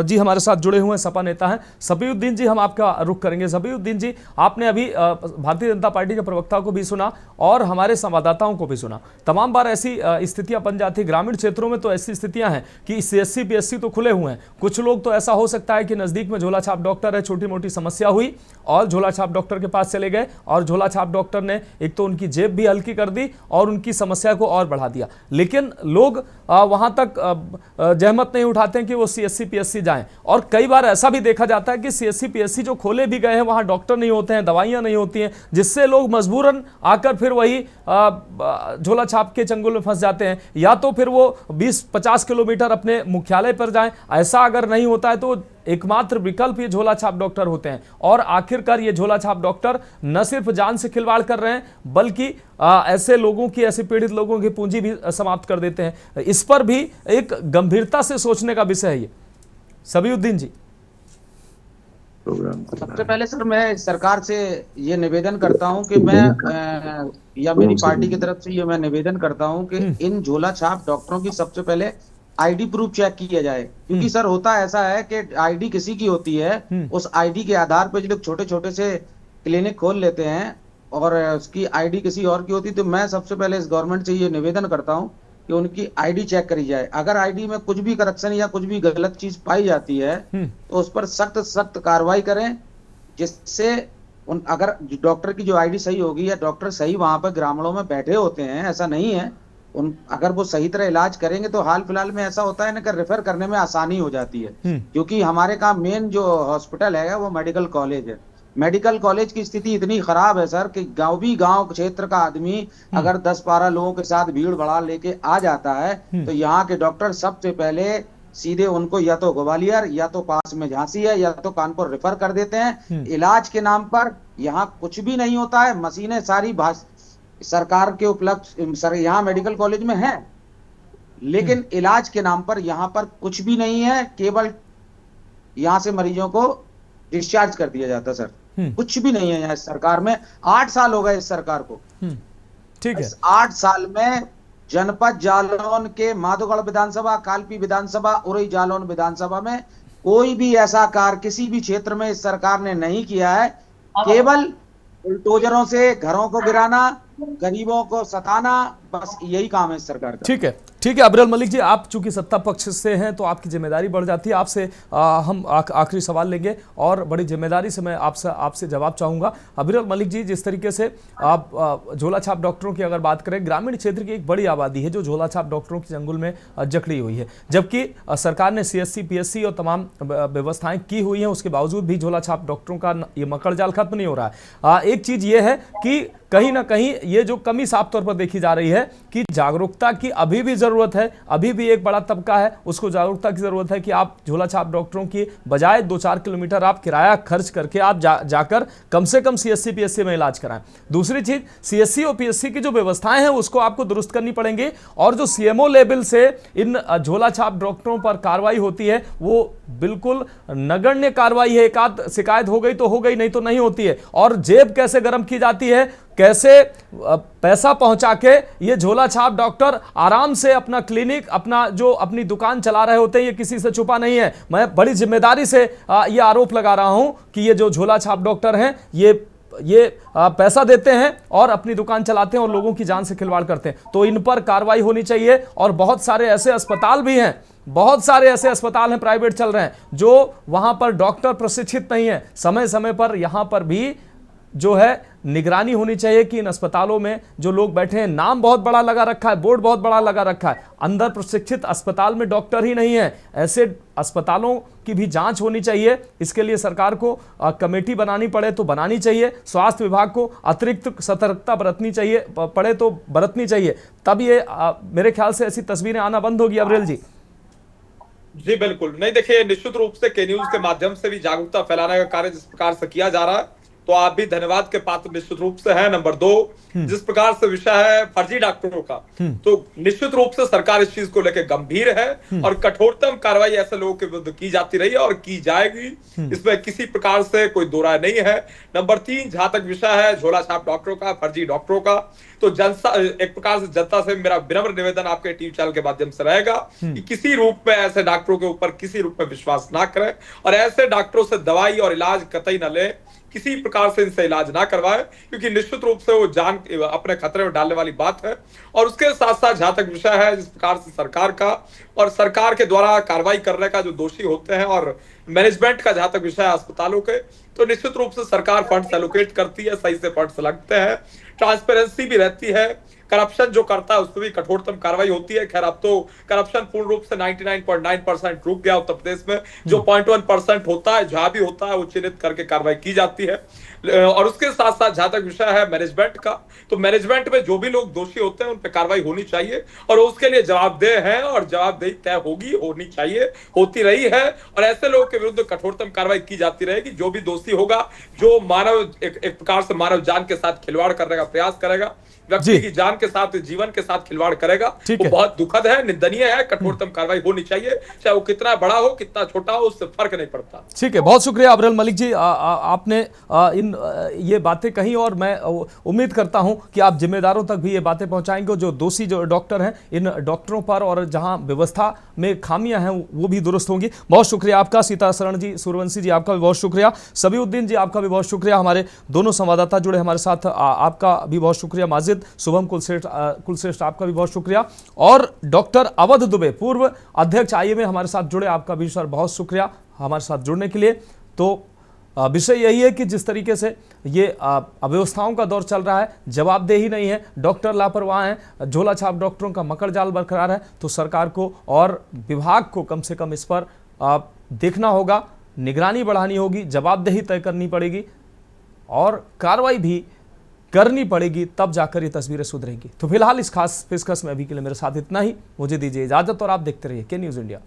जी हमारे साथ जुड़े हुए हैं, सपा नेता हैं। सबीउद्दीन जी, हम आपका रुख करेंगे। सबीउद्दीन जी, आपने अभी भारतीय जनता पार्टी के प्रवक्ता को भी सुना और हमारे संवाददाताओं को भी सुना। तमाम बार ऐसी स्थितियां बन जाती, ग्रामीण क्षेत्रों में तो ऐसी स्थितियां हैं कि सीएससी पीएससी तो खुले हुए हैं, कुछ लोग तो ऐसा हो सकता है कि नजदीक में झोला छाप डॉक्टर है, छोटी मोटी समस्या हुई और झोला छाप डॉक्टर के पास चले गए और झोला छाप डॉक्टर ने एक तो उनकी जेब भी हल्की कर दी और उनकी समस्या को और बढ़ा दिया। लेकिन लोग वहां तक जहमत नहीं उठाते हैं कि वो सीएससी पीएससी जाएं, और कई बार ऐसा भी देखा जाता है कि सीएससी पीएससी जो खोले भी गए हैं वहां डॉक्टर नहीं होते हैं, दवाइयां नहीं होती हैं, जिससे लोग मजबूरन आकर फिर वही झोला छाप के चंगुल में फंस जाते हैं, या तो फिर वो 20-50 किलोमीटर अपने मुख्यालय पर जाएं। ऐसा अगर नहीं होता है तो एकमात्र विकल्प ये झोला छाप डॉक्टर होते हैं, और आखिरकार ये झोला छाप डॉक्टर न सिर्फ जान से खिलवाड़ कर रहे हैं बल्कि ऐसे लोगों की, ऐसे पीड़ित लोगों की पूंजी भी समाप्त कर देते हैं। इस पर भी एक गंभीरता से सोचने का विषय है ये। सबीउद्दीन जी, सबसे पहले सर मैं सरकार से ये निवेदन करता हूं कि मैं या मेरी पार्टी की तरफ से ये मैं निवेदन करता हूं कि इन झोला छाप डॉक्टरों की सबसे पहले आईडी प्रूफ चेक किया जाए, क्योंकि सर होता ऐसा है कि आईडी किसी की होती है, उस आईडी के आधार पर जो लोग छोटे छोटे से क्लिनिक खोल लेते हैं और उसकी आईडी किसी और की होती है। तो मैं सबसे पहले इस गवर्नमेंट से ये निवेदन करता हूं कि उनकी आईडी चेक करी जाए। अगर आईडी में कुछ भी करप्शन या कुछ भी गलत चीज पाई जाती है तो उस पर सख्त कार्रवाई करें, जिससे अगर डॉक्टर की जो आईडी सही होगी या डॉक्टर सही वहां पर ग्रामीणों में बैठे होते हैं, ऐसा नहीं है, अगर वो सही तरह इलाज करेंगे तो हाल फिलहाल में ऐसा होता है ना कि रेफर करने में आसानी हो जाती है, क्योंकि हमारे का मेन जो हॉस्पिटल है वो मेडिकल कॉलेज है। मेडिकल कॉलेज की स्थिति इतनी खराब है सर कि गांव क्षेत्र का आदमी अगर 10-12 लोगों के साथ भीड़ बढ़ा लेके आ जाता है तो यहाँ के डॉक्टर सबसे पहले सीधे उनको या तो ग्वालियर या तो पास में झांसी है या तो कानपुर रेफर कर देते हैं। इलाज के नाम पर यहाँ कुछ भी नहीं होता है, मशीनें सारी सरकार के उपलब्ध यहाँ मेडिकल कॉलेज में है, लेकिन इलाज के नाम पर यहाँ पर कुछ भी नहीं है, केवल यहाँ से मरीजों को डिस्चार्ज कर दिया जाता सर, कुछ भी नहीं है यहाँ सरकार में। 8 साल हो गए इस सरकार को, ठीक है। 8 साल में जनपद जालौन के माधोगढ़ विधानसभा, कालपी विधानसभा, उरई जालौन विधानसभा में कोई भी ऐसा कार्य किसी भी क्षेत्र में इस सरकार ने नहीं किया है। केवल बुलडोजरों से घरों को गिराना, गरीबों को सताना, बस यही काम है इस सरकार का। ठीक है, ठीक है। अबरल मलिक जी, आप चूंकि सत्ता पक्ष से हैं तो आपकी जिम्मेदारी बढ़ जाती है। आपसे हम आखिरी सवाल लेंगे और बड़ी जिम्मेदारी से मैं आपसे जवाब चाहूंगा। अबरल मलिक जी, जिस तरीके से आप झोला छाप डॉक्टरों की अगर बात करें, ग्रामीण क्षेत्र की एक बड़ी आबादी है जो झोला छाप डॉक्टरों के चंगुल में जकड़ी हुई है, जबकि सरकार ने सीएससी पीएससी और तमाम व्यवस्थाएं की हुई हैं, उसके बावजूद भी झोला छाप डॉक्टरों का ये मकड़ जाल खत्म नहीं हो रहा है। एक चीज ये है कि कहीं ना कहीं ये जो कमी साफ तौर पर देखी जा रही है कि जागरूकता की अभी भी जरूरत है, अभी भी एक बड़ा तबका है उसको जागरूकता की जरूरत है कि आप झोला छाप डॉक्टरों की बजाय 2-4 किलोमीटर आप किराया खर्च करके आप जाकर कम से कम सीएससी पीएससी में इलाज कराएं। दूसरी चीज, सीएससी और पीएससी की जो व्यवस्थाएं हैं उसको आपको दुरुस्त करनी पड़ेंगी, और जो सीएमओ लेवल से इन झोला छाप डॉक्टरों पर कार्रवाई होती है वो बिल्कुल नगण्य कार्रवाई है। एक आध शिकायत हो गई तो हो गई, नहीं तो नहीं होती है। और जेब कैसे गर्म की जाती है कैसे पैसा पहुंचा के ये झोला छाप डॉक्टर आराम से अपना क्लिनिक, अपना जो अपनी दुकान चला रहे होते हैं, ये किसी से छुपा नहीं है। मैं बड़ी जिम्मेदारी से ये आरोप लगा रहा हूं कि ये जो झोला छाप डॉक्टर हैं ये पैसा देते हैं और अपनी दुकान चलाते हैं और लोगों की जान से खिलवाड़ करते हैं। तो इन पर कार्रवाई होनी चाहिए। और बहुत सारे ऐसे अस्पताल भी हैं, बहुत सारे ऐसे अस्पताल हैं प्राइवेट चल रहे हैं, जो वहां पर डॉक्टर प्रशिक्षित नहीं है। समय समय पर यहां पर भी जो है निगरानी होनी चाहिए कि इन अस्पतालों में जो लोग बैठे हैं, नाम बहुत बड़ा लगा रखा है, बोर्ड बहुत बड़ा लगा रखा है, अंदर प्रशिक्षित अस्पताल में डॉक्टर ही नहीं है। ऐसे अस्पतालों की भी जांच होनी चाहिए। इसके लिए सरकार को कमेटी बनानी पड़े तो बनानी चाहिए, स्वास्थ्य विभाग को अतिरिक्त सतर्कता बरतनी चाहिए, पड़े तो बरतनी चाहिए। तब ये मेरे ख्याल से ऐसी तस्वीरें आना बंद होगी। अब्रेल जी। जी बिल्कुल नहीं, देखिए निश्चित रूप से के न्यूज के माध्यम से भी जागरूकता फैलाने का कार्य जिस प्रकार से किया जा रहा है, तो आप भी धन्यवाद के पात्र निश्चित रूप से हैं। नंबर 2, जिस प्रकार से विषय है फर्जी डॉक्टरों का, तो निश्चित रूप से सरकार इस चीज को लेकर गंभीर है और कठोरतम कार्रवाई ऐसे लोगों के विरुद्ध की जाती रही है और की जाएगी, इसमें किसी प्रकार से कोई दो राय नहीं है। नंबर 3, जहां तक विषय है झोला छाप डॉक्टरों का, फर्जी डॉक्टरों का, तो जनता एक प्रकार से जनता से मेरा विनम्र निवेदन आपके टीवी चैनल के माध्यम से रहेगा कि किसी रूप में ऐसे डॉक्टरों के ऊपर किसी रूप में विश्वास ना करें और ऐसे डॉक्टरों से दवाई और इलाज कतई न लें, किसी प्रकार से इनसे इलाज ना करवाए, क्योंकि निश्चित रूप से वो जान अपने खतरे में डालने वाली बात है। और उसके साथ साथ जहां तक विषय है जिस प्रकार से सरकार का और सरकार के द्वारा कार्रवाई करने का जो दोषी होते हैं और मैनेजमेंट का जहां तक विषय है अस्पतालों के, तो निश्चित रूप से सरकार फंड्स एलोकेट करती है, सही से फंड्स लगते हैं, ट्रांसपेरेंसी भी रहती है, करप्शन जो करता है उस पर भी कठोरतम कार्रवाई होती है। खैर अब तो करप्शन पूर्ण रूप से 99.9% रुक गया उत्तर प्रदेश में, जो 0.1% होता है, जहां भी होता है वो चिन्हित करके कार्रवाई की जाती है। और उसके साथ साथ जहां तक विषय है मैनेजमेंट का, तो मैनेजमेंट में जो भी लोग दोषी होते हैं उन पर कार्रवाई होनी चाहिए और उसके लिए जवाबदेह है और जवाबदेही तय होगी, होनी चाहिए, होती रही है और ऐसे लोगों के विरुद्ध कठोरतम कार्रवाई की जाती रहेगी। जो भी दोषी होगा, जो मानव एक प्रकार से मानव जान के साथ खिलवाड़ करने का प्रयास करेगा, व्यक्ति की जान के साथ, जीवन के साथ खिलवाड़ करेगा, वो बहुत दुखद है, निंदनीय है, कठोरतम कार्रवाई होनी चाहिए, चाहे वो कितना बड़ा हो कितना छोटा हो, उससे फर्क नहीं पड़ता। ठीक है, बहुत शुक्रिया अब्रेल मलिक जी, आपने ये बातें कही और मैं उम्मीद करता हूं कि आप जिम्मेदारों तक भी ये बातें पहुंचाएंगे। जो दोषी जो डॉक्टर हैं, इन डॉक्टरों पर और जहां व्यवस्था में खामियां हैं वो भी दुरुस्त होंगी। बहुत शुक्रिया आपका सीताशरण जी, सूर्यवंशी जी आपका भी बहुत शुक्रिया, सबीउद्दीन जी आपका भी बहुत शुक्रिया, हमारे दोनों संवाददाता जुड़े हमारे साथ, आपका भी बहुत शुक्रिया, माजिद, शुभम कुलश्रेष्ठ आपका भी बहुत शुक्रिया, और डॉक्टर अवध दुबे पूर्व अध्यक्ष IMA हमारे साथ जुड़े, आपका भी सर बहुत शुक्रिया हमारे साथ जुड़ने के लिए। तो विषय यही है कि जिस तरीके से ये अव्यवस्थाओं का दौर चल रहा है, जवाबदेही नहीं है, डॉक्टर लापरवाह हैं, झोला छाप डॉक्टरों का मकड़ जाल बरकरार है, तो सरकार को और विभाग को कम से कम इस पर देखना होगा, निगरानी बढ़ानी होगी, जवाबदेही तय करनी पड़ेगी और कार्रवाई भी करनी पड़ेगी, तब जाकर ये तस्वीरें सुधरेंगी। तो फिलहाल इस खास पेशकश में अभी के लिए मेरे साथ इतना ही, मुझे दीजिए इजाजत और आप देखते रहिए के न्यूज़ इंडिया।